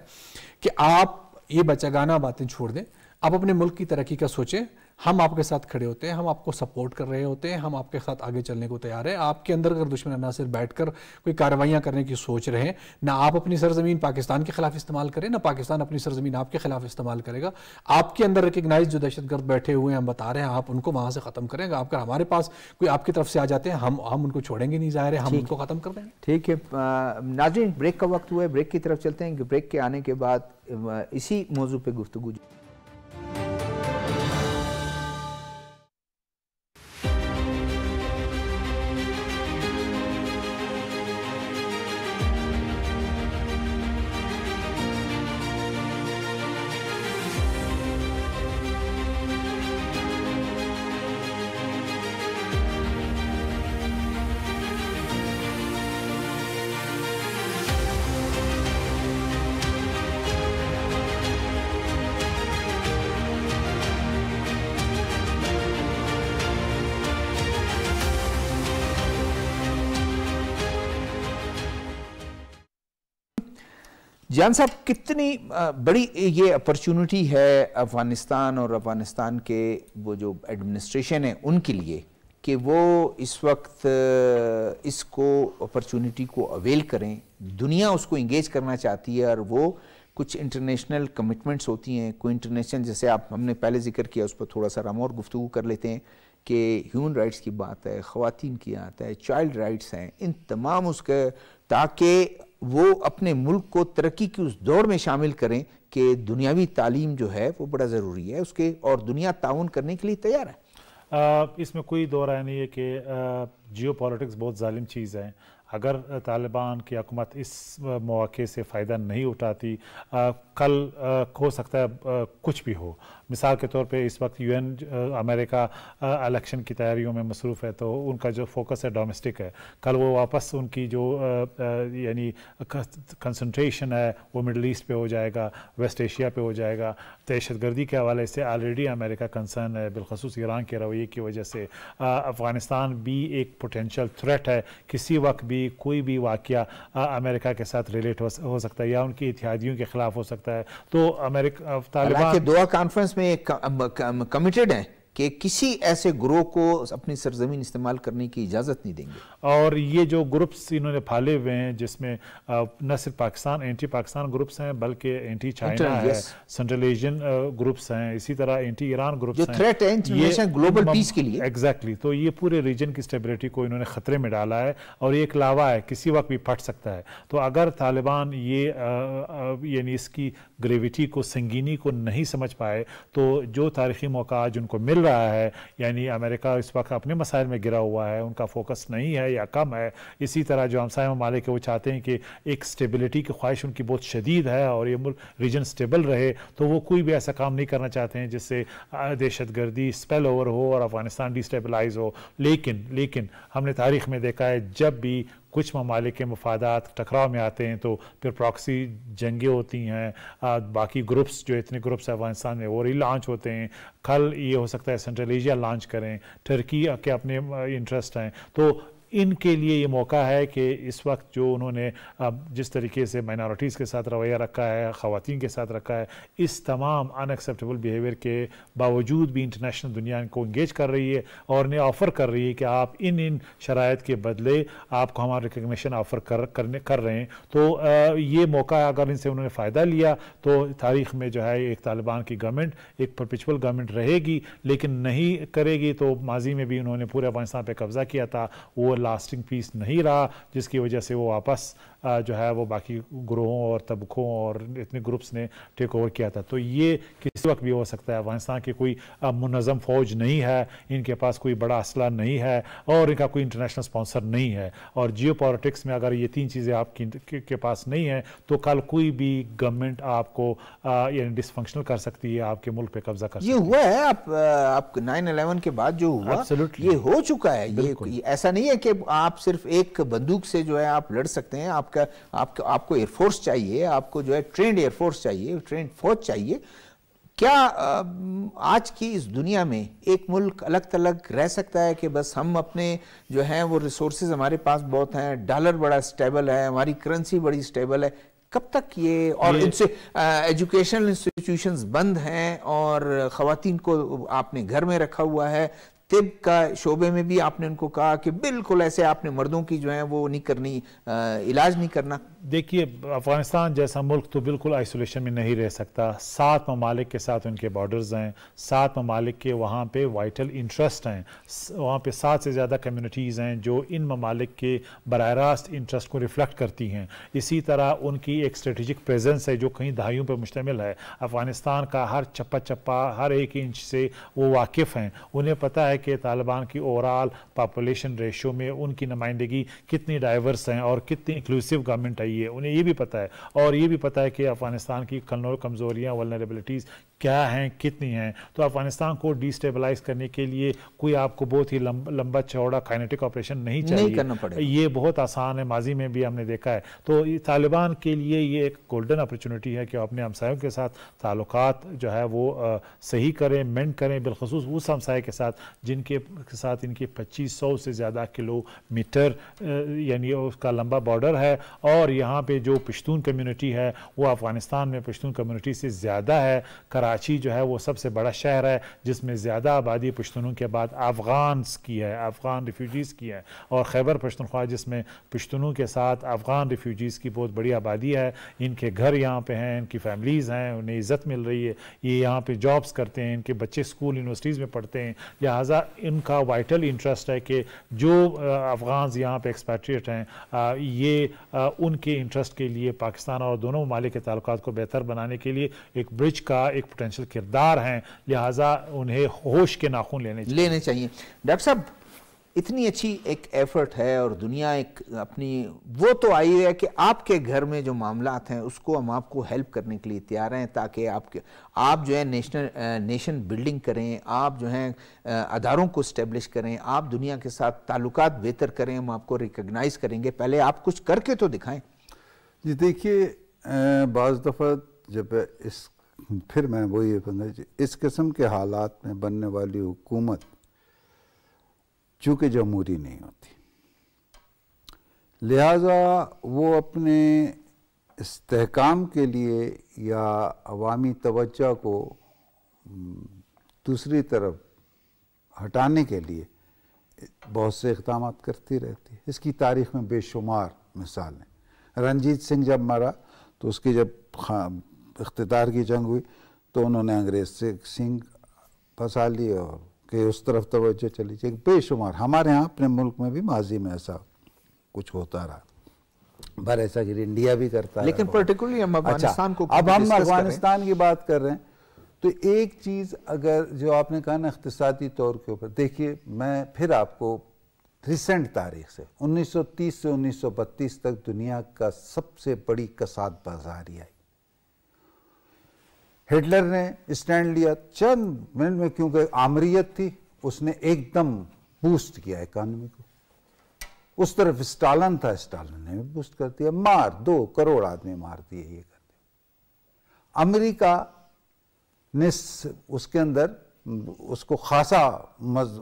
کہ آپ یہ بچگانہ باتیں چھوڑ دیں, آپ اپنے ملک کی ترقی کا سوچیں, ہم آپ کے ساتھ کھڑے ہوتے ہیں, ہم آپ کو سپورٹ کر رہے ہوتے ہیں, ہم آپ کے ساتھ آگے چلنے کو تیار ہیں. آپ کے اندر اگر دشمن عناصر بیٹھ کر کوئی کارروائیاں کرنے کی سوچ رہے ہیں, نہ آپ اپنی سرزمین پاکستان کے خلاف استعمال کریں, نہ پاکستان اپنی سرزمین آپ کے خلاف استعمال کرے گا. آپ کے اندر ریکگنائز جو دہشت گرد بیٹھے ہوئے ہیں ہم بتا رہے ہیں آپ ان کو وہاں سے ختم کریں گا. آپ کا ہمارے پاس کوئی آپ کی طرف سے آ جاتے ہیں ہم ان کو چھوڑیں گے نہیں, ظاہر ہے ہم ان کو ختم کر دیں گے. ٹھیک ہے ناظرین, بریک کا وقت ہوا ہے, بریک کی طرف چلتے ہیں. بریک کے آنے کے بعد اسی موضوع پہ گفتگو. جان صاحب, کتنی بڑی یہ اپرچونٹی ہے افغانستان اور افغانستان کے وہ جو ایڈمنسٹریشن ہے ان کے لیے کہ وہ اس وقت اس کو اپرچونٹی کو اویل کریں. دنیا اس کو انگیج کرنا چاہتی ہے اور وہ کچھ انٹرنیشنل کمٹمنٹس ہوتی ہیں, کوئی انٹرنیشنل جیسے ہم نے پہلے ذکر کیا اس پر تھوڑا سا ہم اور گفتگو کر لیتے ہیں کہ ہیومن رائٹس کی بات ہے, خواتین کی بات ہے, چائلڈ رائٹس ہیں, ان تمام اس کے تاکہ وہ اپنے ملک کو ترقی کی اس دوڑ میں شامل کریں کہ دنیاوی تعلیم جو ہے وہ بڑا ضروری ہے اس کے, اور دنیا تعاون کرنے کے لیے تیار ہے. اس میں کوئی دو رائے نہیں ہے کہ جیو پالیٹکس بہت ظالم چیز ہے. اگر طالبان کی حکومت اس مواقع سے فائدہ نہیں اٹھاتی, کل ہو سکتا ہے کچھ بھی ہو. مثال کے طور پہ اس وقت یو این امریکہ الیکشن کی تیاریوں میں مصروف ہے, تو ان کا جو فوکس ہے ڈومیسٹک ہے. کل وہ واپس ان کی جو یعنی کنسنٹریشن ہے وہ مڈل ایسٹ پہ ہو جائے گا, ویسٹ ایشیا پہ ہو جائے گا. دہشت گردی کے حوالے سے آلریڈی امریکہ کنسرن ہے, بالخصوص ایران کے رویے کی وجہ سے. افغانستان بھی ایک پوٹینشیل تھریٹ ہے, کسی وقت بھی کوئی بھی واقعہ امریکہ کے ساتھ ریلیٹ ہو سکتا ہے یا ان کی اتحادیوں کے خلاف ہو سکتا ہے. تو امریکہ طالبان دعا کانفرنس میں کمیٹڈ ہیں کہ کسی ایسے گروہ کو اپنی سرزمین استعمال کرنے کی اجازت نہیں دیں گے. اور یہ جو گروپس انہوں نے پھالے ہوئے ہیں جس میں نہ صرف پاکستان اینٹی پاکستان گروپس ہیں بلکہ اینٹی چائنا ہے, سینٹرل ایشین گروپس ہیں, اسی طرح اینٹی ایران گروپس ہیں, جو تھریٹ ہے انٹرنیشنل گلوبل پیس کے لیے. ایگزیکٹلی, تو یہ پورے ریجن کی اسٹیبلٹی کو انہوں نے خطرے میں ڈالا ہے اور یہ ایک لاوا ہے, کسی وقت بھی پھٹ سکتا ہے. تو اگر طالبان یہ یعنی اس کی گریویٹی کو, سنگینی کو نہیں سمجھ پائے تو جو تاریخی موقع آج ان کو مل رہا ہے, یعنی امریکہ اس وقت اپنے مسائل میں گرا ہوا ہے, ان کا فوکس نہیں ہے یا کم ہے. اسی طرح جو ہمسائے ممالک وہ چاہتے ہیں کہ ایک سٹیبلٹی کی خواہش ان کی بہت شدید ہے اور یہ ملک ریجن سٹیبل رہے, تو وہ کوئی بھی ایسا کام نہیں کرنا چاہتے ہیں جس سے دہشت گردی اسپیل اوور ہو اور افغانستان ڈی اسٹیبلائز ہو. لیکن ہم نے تاریخ میں دیکھا ہے جب بھی کچھ ممالک کے مفادات ٹکراؤ میں آتے ہیں تو پھر پراکسی جنگیں ہوتی ہیں, باقی گروپس جو اتنے گروپس افغانستان میں وہ ری لانچ ہوتے ہیں. کل یہ ہو سکتا ہے سینٹرل ایشیا لانچ کریں, ترکی کے اپنے انٹرسٹ ہیں. تو ان کے لیے یہ موقع ہے کہ اس وقت جو انہوں نے جس طریقے سے مائنارٹیز کے ساتھ رویہ رکھا ہے, خواتین کے ساتھ رکھا ہے, اس تمام ان ایکسیپٹیبل بیہیویئر کے باوجود بھی انٹرنیشنل دنیا ان کو انگیج کر رہی ہے اور انہیں آفر کر رہی ہے کہ آپ ان شرائط کے بدلے آپ کو ہمارا ریکگنیشن آفر کر رہے ہیں. تو یہ موقع اگر ان سے انہوں نے فائدہ لیا تو تاریخ میں جو ہے ایک طالبان کی گورنمنٹ ایک پرپیچول گورنمنٹ رہے گی, لیکن نہیں کرے گی تو ماضی میں بھی انہوں نے پورے افغانستان پہ قبضہ کیا تھا, وہ لاسٹنگ پیس نہیں رہا, جس کی وجہ سے وہ واپس جو ہے وہ باقی گروہوں اور طبقوں اور اتنے گروپس نے ٹیک اوور کیا تھا. تو یہ کسی وقت بھی ہو سکتا ہے. افغانستان کی کوئی منظم فوج نہیں ہے, ان کے پاس کوئی بڑا اسلحہ نہیں ہے اور ان کا کوئی انٹرنیشنل اسپانسر نہیں ہے. اور جیو پالیٹکس میں اگر یہ تین چیزیں آپ کے پاس نہیں ہیں تو کل کوئی بھی گورنمنٹ آپ کو یعنی ڈس فنکشنل کر سکتی ہے, آپ کے ملک پہ قبضہ کر سکتی ہے. یہ ہوا ہے آپ 9/11 کے بعد جو ہوا یہ ہو چکا ہے. یہ ایسا نہیں ہے کہ آپ صرف ایک بندوق سے جو ہے آپ لڑ سکتے ہیں. آپ کو ایئر فورس چاہیے, آپ کو جو ہے ٹرینڈ ایئر فورس چاہیے, ٹرینڈ فوج چاہیے. کیا آج کی اس دنیا میں ایک ملک الگ تلگ رہ سکتا ہے کہ بس ہم اپنے جو ہیں وہ ریسورسز ہمارے پاس بہت ہیں, ڈالر بڑا سٹیبل ہے, ہماری کرنسی بڑی سٹیبل ہے, کب تک یہ, اور ان سے ایجوکیشنل انسٹیٹیوشنز بند ہیں اور خواتین کو آپ نے گھر میں رکھا ہوا ہے, طب کا شعبے میں بھی آپ نے ان کو کہا کہ بالکل ایسے آپ نے مردوں کی جو ہیں وہ نہیں کرنی, علاج نہیں کرنا. دیکھیے افغانستان جیسا ملک تو بالکل آئسولیشن میں نہیں رہ سکتا. 7 ممالک کے ساتھ ان کے بارڈرز ہیں, 7 ممالک کے وہاں پہ وائٹل انٹرسٹ ہیں, وہاں پہ 7 سے زیادہ کمیونٹیز ہیں جو ان ممالک کے براہ راست انٹرسٹ کو ریفلیکٹ کرتی ہیں. اسی طرح ان کی ایک اسٹریٹجک پریزنس ہے جو کئی دہائیوں پہ مشتمل ہے. افغانستان کا ہر چپا ہر ایک انچ سے وہ واقف ہیں, انہیں پتہ ہے کہ طالبان کی اوورال پاپولیشن ریشو میں ان کی نمائندگی کتنی ڈائیورس ہیں اور کتنی انکلوسیو گورنمنٹ ہے. انہیں یہ بھی پتہ ہے, اور یہ بھی پتہ ہے کہ افغانستان کی کمزوریاں ولنریبلٹیز کیا ہیں, کتنی ہیں. تو افغانستان کو ڈی اسٹیبلائز کرنے کے لیے کوئی آپ کو بہت ہی لمبا چوڑا کائنیٹک آپریشن نہیں چاہیے, یہ بہت آسان ہے, ماضی میں بھی ہم نے دیکھا ہے. تو طالبان کے لیے یہ ایک گولڈن اپرچونٹی ہے کہ اپنے ہمسایوں کے ساتھ تعلقات جو ہے وہ صحیح کریں, مینڈ کریں, بالخصوص اس ہمسائے کے ساتھ جن کے ساتھ ان کی 2500 سے زیادہ کلومیٹر یعنی اس کا لمبا بارڈر ہے. اور یہاں پہ جو پشتون کمیونٹی ہے وہ افغانستان میں پشتون کمیونٹی سے زیادہ ہے. کراچی جو ہے وہ سب سے بڑا شہر ہے جس میں زیادہ آبادی پشتونوں کے بعد افغانز کی ہے, افغان ریفیوجیز کی ہے. اور خیبر پختونخوا جس میں پشتونوں کے ساتھ افغان ریفیوجیز کی بہت بڑی آبادی ہے, ان کے گھر یہاں پہ ہیں, ان کی فیملیز ہیں, انہیں عزت مل رہی ہے, یہ یہاں پہ جابز کرتے ہیں, ان کے بچے اسکول یونیورسٹیز میں پڑھتے ہیں. لہٰذا ان کا وائٹل انٹرسٹ ہے کہ جو افغانز یہاں پہ ایکسپیٹریٹ ہیں یہ ان کے انٹرسٹ کے لیے پاکستان اور دونوں ممالک کے تعلقات کو بہتر بنانے کے لیے ایک برج کا ایک پوٹینشیل کردار ہیں. لہٰذا انہیں ہوش کے ناخن لینے چاہیے. ڈاکٹر صاحب اتنی اچھی ایک ایفرٹ ہے اور دنیا ایک اپنی وہ تو آئی ہے کہ آپ کے گھر میں جو معاملات ہیں اس کو ہم آپ کو ہیلپ کرنے کے لیے تیار ہیں تاکہ آپ جو ہے نیشن بلڈنگ کریں, آپ جو ہیں اداروں کو اسٹیبلش کریں, آپ دنیا کے ساتھ تعلقات بہتر کریں, ہم آپ کو ریکگنائز کریں گے. پہلے آپ کچھ کر کے تو دکھائیں. جی دیکھیے بعض دفعہ جب پھر میں وہ یہ اس قسم کے حالات میں بننے والی حکومت چونکہ جمہوری نہیں ہوتی, لہٰذا وہ اپنے استحکام کے لیے یا عوامی توجہ کو دوسری طرف ہٹانے کے لیے بہت سے اقدامات کرتی رہتی ہے. اس کی تاریخ میں بے شمار مثالیں. رنجیت سنگھ جب مرا تو اس کی جب اقتدار کی جنگ ہوئی تو انہوں نے انگریز سے سنگھ پھنسا لی اور کہ اس طرف توجہ چلی جائے. بے شمار ہمارے ہاں اپنے ملک میں بھی ماضی میں ایسا کچھ ہوتا رہا. بر صغیر انڈیا بھی کرتا ہے. لیکن پرٹیکولرلی ہم افغانستان کو اب ہم افغانستان کی بات کر رہے ہیں تو ایک چیز اگر جو آپ نے کہا نا اقتصادی طور کے اوپر دیکھیے, میں پھر آپ کو ریسنٹ تاریخ سے 1930 سے 1932 تک دنیا کا سب سے بڑی کساد بازاری آئی. ہٹلر نے اسٹینڈ لیا چند منٹ میں, کیونکہ آمریت تھی, اس نے ایک دم بوسٹ کیا اکانومی کو. اس طرف اسٹالن تھا, اسٹالن نے بھی بوسٹ کر دیا, 2 کروڑ آدمی مار دیے, یہ کر دیا. امریکہ نے اس کے اندر اس کو خاصا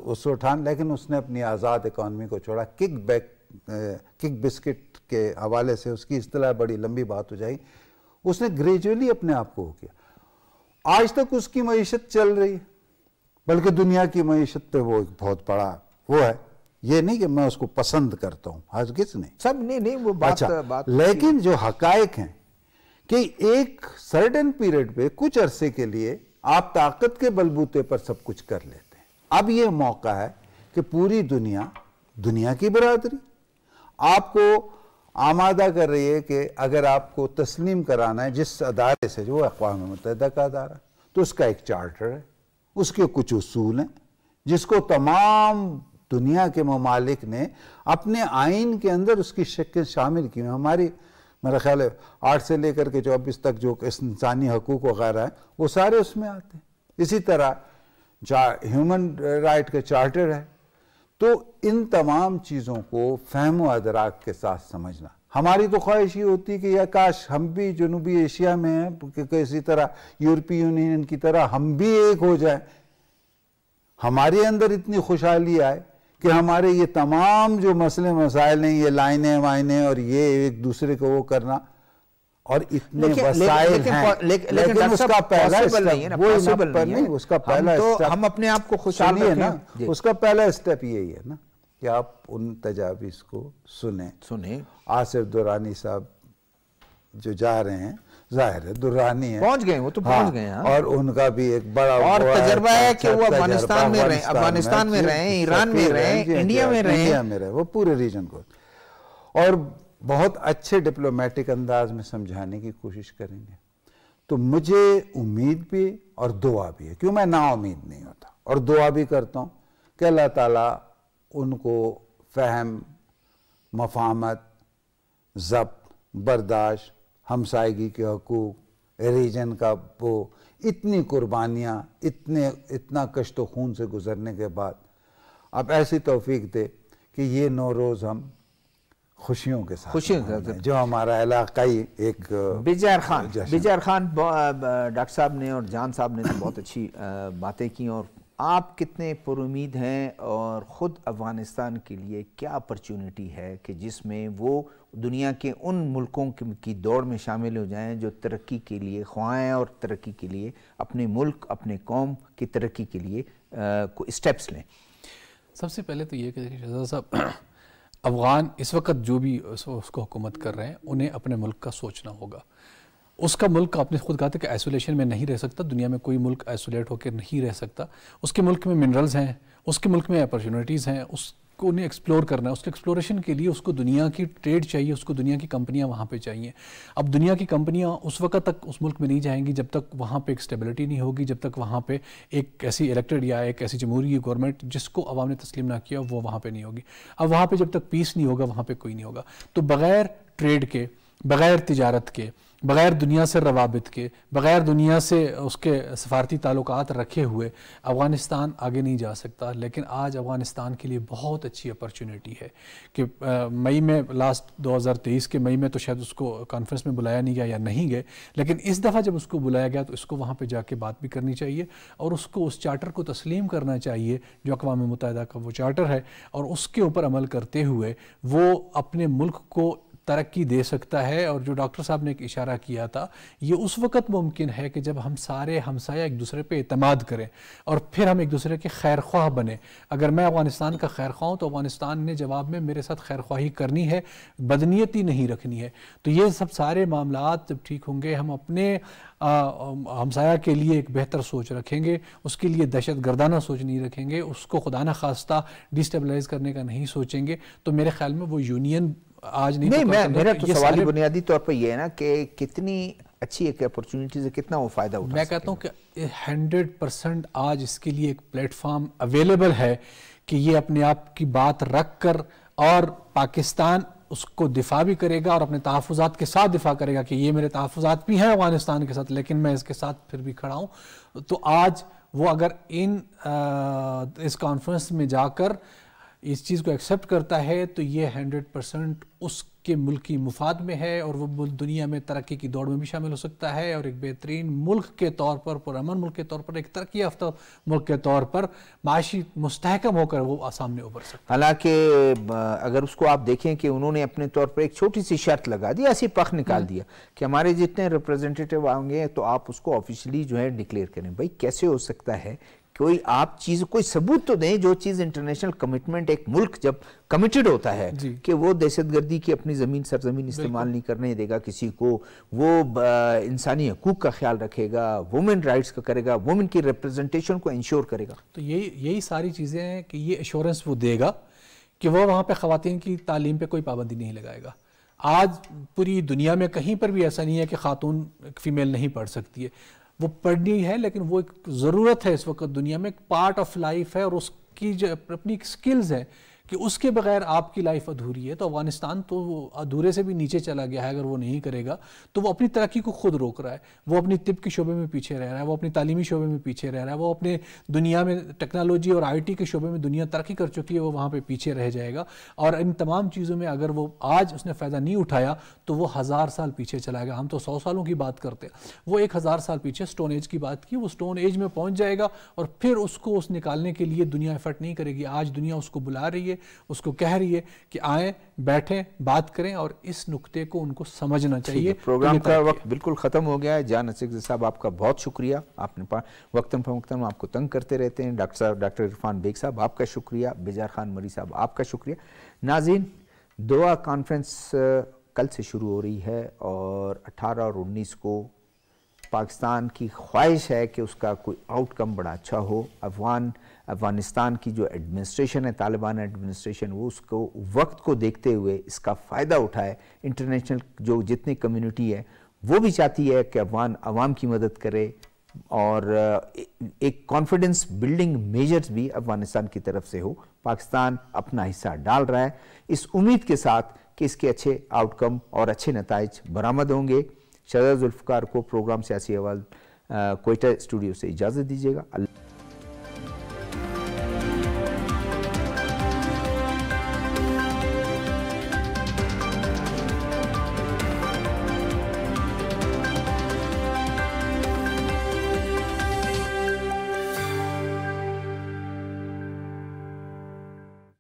اس اٹھان, لیکن اس نے اپنی آزاد اکانومی کو چھوڑا. کک بسکٹ کے حوالے سے اس کی اصطلاح بڑی لمبی بات ہو جائے گی. اس نے گریجولی اپنے آپ کو ہو کیا. آج تک اس کی معیشت چل رہی ہے, بلکہ دنیا کی معیشت پہ وہ ایک بہت بڑا وہ ہے. یہ نہیں کہ میں اس کو پسند کرتا ہوں, ہرگز نہیں, سب نہیں وہ بات. لیکن جو حقائق ہیں کہ ایک سرٹن پیریڈ پہ کچھ عرصے کے لیے آپ طاقت کے بلبوتے پر سب کچھ کر لیتے ہیں. اب یہ موقع ہے کہ پوری دنیا کی برادری آپ کو آمادہ کر رہی ہے کہ اگر آپ کو تسلیم کرانا ہے جس ادارے سے, جو اقوام متحدہ کا ادارہ, تو اس کا ایک چارٹر ہے, اس کے کچھ اصول ہیں جس کو تمام دنیا کے ممالک نے اپنے آئین کے اندر اس کی شکل شامل کی. ہماری میرا خیال ہے 8 سے لے کر کے 24 تک جو انسانی حقوق وغیرہ ہیں وہ سارے اس میں آتے ہیں. اسی طرح ہیومن رائٹ کا چارٹر ہے. تو ان تمام چیزوں کو فہم و ادراک کے ساتھ سمجھنا. ہماری تو خواہش یہ ہوتی ہے کہ یا کاش ہم بھی جنوبی ایشیا میں ہیں, کہ اسی طرح یورپی یونین کی طرح ہم بھی ایک ہو جائیں, ہمارے اندر اتنی خوشحالی آئے کہ ہمارے یہ تمام جو مسئلے مسائل ہیں, یہ لائنیں وائنیں اور یہ ایک دوسرے کو وہ کرنا, اور اتنے وسائل ہیں, لیکن اس کا پہلا اس کا پہلا ہم اپنے آپ کو خوشحال رکھیں. اس کا پہلا اسٹیپ یہی ہے نا کہ آپ ان تجاویز کو سنیں. آصف درانی صاحب جو جا رہے ہیں, ظاہر ہے درانی ہیں, پہنچ گئے, وہ تو پہنچ گئے, اور ان کا بھی ایک بڑا اور تجربہ ہے کہ وہ افغانستان میں رہیں, ایران میں رہیں, انڈیا میں رہیں, وہ پورے ریجن کو, اور بہت اچھے ڈپلومیٹک انداز میں سمجھانے کی کوشش کریں گے. تو مجھے امید بھی اور دعا بھی ہے, کیوں میں نا امید نہیں ہوتا, اور دعا بھی کرتا ہوں کہ اللہ تعالیٰ ان کو فہم, مفاہمت, ضبط, برداشت, ہمسائیگی کے حقوق, ریجن کا وہ اتنی قربانیاں, اتنا کشت و خون سے گزرنے کے بعد اب ایسی توفیق دے کہ یہ نوروز ہم خوشیوں کے ساتھ, جو ہمارا علاقائی ایک بیجار خان ڈاکٹر صاحب نے اور جان صاحب نے تو بہت اچھی باتیں کی. اور آپ کتنے پر امید ہیں, اور خود افغانستان کے لیے کیا اپرچونٹی ہے کہ جس میں وہ دنیا کے ان ملکوں کی دوڑ میں شامل ہو جائیں جو ترقی کے لیے خواہاں ہیں, اور ترقی کے لیے اپنے ملک, اپنے قوم کی ترقی کے لیے کوئی اسٹیپس لیں. سب سے پہلے تو یہ کہ شہزاد صاحب, افغان اس وقت جو بھی اس کو حکومت کر رہے ہیں انہیں اپنے ملک کا سوچنا ہوگا. اس کا ملک, آپ نے خود کہا تھا کہ آئسولیشن میں نہیں رہ سکتا, دنیا میں کوئی ملک آئسولیٹ ہو کے نہیں رہ سکتا. اس کے ملک میں منرلز ہیں, اس کے ملک میں اپرچونٹیز ہیں, اس کو انہیں ایکسپلور کرنا ہے. اس کے ایکسپلوریشن کے لیے اس کو دنیا کی ٹریڈ چاہیے, اس کو دنیا کی کمپنیاں وہاں پہ چاہیے. اب دنیا کی کمپنیاں اس وقت تک اس ملک میں نہیں جائیں گی جب تک وہاں پہ ایک اسٹیبلٹی نہیں ہوگی, جب تک وہاں پہ ایک ایسی الیکٹڈ یا ایک ایسی جمہوری گورنمنٹ جس کو عوام نے تسلیم نہ کیا وہ وہاں پہ نہیں ہوگی. اب وہاں پہ جب تک پیس نہیں ہوگا وہاں پہ کوئی نہیں ہوگا. تو بغیر ٹریڈ کے, بغیر تجارت کے, بغیر دنیا سے روابط کے, بغیر دنیا سے اس کے سفارتی تعلقات رکھے ہوئے افغانستان آگے نہیں جا سکتا. لیکن آج افغانستان کے لیے بہت اچھی اپرچونٹی ہے کہ مئی میں, لاسٹ 2023 کے مئی میں تو شاید اس کو کانفرنس میں بلایا نہیں گیا یا نہیں گئے, لیکن اس دفعہ جب اس کو بلایا گیا تو اس کو وہاں پہ جا کے بات بھی کرنی چاہیے, اور اس کو اس چارٹر کو تسلیم کرنا چاہیے جو اقوام متحدہ کا وہ چارٹر ہے, اور اس کے اوپر عمل کرتے ہوئے وہ اپنے ملک کو ترقی دے سکتا ہے. اور جو ڈاکٹر صاحب نے ایک اشارہ کیا تھا, یہ اس وقت ممکن ہے کہ جب ہم سارے ہمسایہ ایک دوسرے پہ اعتماد کریں اور پھر ہم ایک دوسرے کے خیر خواہ بنیں. اگر میں افغانستان کا خیر خواہ ہوں تو افغانستان نے جواب میں میرے ساتھ خیر خواہی کرنی ہے, بدنیتی نہیں رکھنی ہے. تو یہ سب سارے معاملات جب ٹھیک ہوں گے, ہم اپنے ہمسایہ کے لیے ایک بہتر سوچ رکھیں گے, اس کے لیے دہشت گردانہ سوچ نہیں رکھیں گے, اس کو خدا نخواستہ ڈیسٹیبلائز کرنے کا نہیں سوچیں گے, تو میرے خیال میں وہ یونین آج نہیں. میرا تو سوال بنیادی طور پر یہ ہے نا کہ کتنی اچھی ایک اپرچونٹی سے کتنا وہ فائدہ اٹھا. میں کہتا ہوں کہ 100% آج اس کے لیے ایک پلیٹ فارم اویلیبل ہے کہ یہ اپنے آپ کی بات رکھ کر, اور پاکستان اس کو دفاع بھی کرے گا اور اپنے تحفظات کے ساتھ دفاع کرے گا کہ یہ میرے تحفظات بھی ہیں افغانستان کے ساتھ, لیکن میں اس کے ساتھ پھر بھی کھڑا ہوں. تو آج وہ اگر اس کانفرنس میں جا کر اس چیز کو ایکسیپٹ کرتا ہے تو یہ 100% اس کے ملکی مفاد میں ہے, اور وہ دنیا میں ترقی کی دوڑ میں بھی شامل ہو سکتا ہے, اور ایک بہترین ملک کے طور پر, پرامن ملک کے طور پر, ایک ترقی یافتہ ملک کے طور پر معاشی مستحکم ہو کر وہ سامنے ابھر سکتا ہے. حالانکہ اگر اس کو آپ دیکھیں کہ انہوں نے اپنے طور پر ایک چھوٹی سی شرط لگا دی, ایسی پخ نکال دیا کہ ہمارے جتنے ریپرزنٹیٹیو آئیں گے تو آپ اس کو آفیشلی جو ہے ڈکلیئر کریں. بھائی کیسے ہو سکتا ہے, کوئی آپ چیز, کوئی ثبوت تو دیں جو چیز انٹرنیشنل کمٹمنٹ ایک ملک جب کمیٹڈ ہوتا ہے کہ وہ دہشت گردی کی اپنی زمین سرزمین استعمال نہیں کرنے دے گا کسی کو, وہ انسانی حقوق کا خیال رکھے گا, وومن رائٹس کا کرے گا, وومن کی ریپرزنٹیشن کو انشور کرے گا. تو یہی ساری چیزیں ہیں کہ یہ ایشورنس وہ دے گا کہ وہ وہاں پہ خواتین کی تعلیم پہ کوئی پابندی نہیں لگائے گا. آج پوری دنیا میں کہیں پر بھی ایسا نہیں ہے کہ خاتون فیمیل نہیں پڑھ سکتی ہے, وہ پڑھنی ہے, لیکن وہ ایک ضرورت ہے اس وقت دنیا میں, ایک پارٹ آف لائف ہے, اور اس کی جو اپنی سکلز ہے کہ اس کے بغیر آپ کی لائف ادھوری ہے. تو افغانستان تو ادھورے سے بھی نیچے چلا گیا ہے. اگر وہ نہیں کرے گا تو وہ اپنی ترقی کو خود روک رہا ہے, وہ اپنی طب کے شعبے میں پیچھے رہ رہا ہے, وہ اپنی تعلیمی شعبے میں پیچھے رہ رہا ہے, وہ اپنے دنیا میں ٹیکنالوجی اور آئی ٹی کے شعبے میں دنیا ترقی کر چکی ہے, وہ وہاں پہ پیچھے رہ جائے گا. اور ان تمام چیزوں میں اگر وہ آج اس نے فائدہ نہیں اٹھایا تو وہ 1000 سال پیچھے چلا گا. ہم تو 100 سالوں کی بات کرتے ہیں, وہ 1000 سال پیچھے سٹون ایج کی بات کی, وہ سٹون ایج میں پہنچ جائے گا, اور پھر اس کو نکالنے کے لیے دنیا ایفرٹ نہیں کرے گی. آج دنیا اس کو بلا رہی ہے, اس کو کہہ رہی ہے کہ آئیں, بیٹھیں, بات کریں, اور اس نقطے کو ان کو سمجھنا چاہیے. پروگرام کا وقت بالکل ختم ہو گیا ہے. جان اسقزئی صاحب آپ کا بہت شکریہ, آپ نے وقتاً فوقتاً آپ کو تنگ کرتے رہتے ہیں. ڈاکٹر صاحب ڈاکٹر عرفان بیگ صاحب آپ کا شکریہ, بیزار خان مری صاحب آپ کا شکریہ. ناظرین, دوحہ کانفرنس کل سے شروع ہو رہی ہے, اور 18 اور 19 کو پاکستان کی خواہش ہے کہ اس کا کوئی آؤٹ کم بڑا اچھا ہو. افغانستان کی جو ایڈمنسٹریشن ہے, طالبان ایڈمنسٹریشن, وہ اس کو وقت کو دیکھتے ہوئے اس کا فائدہ اٹھائے. انٹرنیشنل جو جتنی کمیونٹی ہے وہ بھی چاہتی ہے کہ افغان عوام کی مدد کرے, اور ایک کانفیڈنس بلڈنگ میجرز بھی افغانستان کی طرف سے ہو. پاکستان اپنا حصہ ڈال رہا ہے اس امید کے ساتھ کہ اس کے اچھے آؤٹ کم اور اچھے نتائج برآمد ہوں گے. شہزاد ذوالفقار کو پروگرام سیاسی احوال کوئٹہ اسٹوڈیو سے اجازت دیجیے گا. اللہ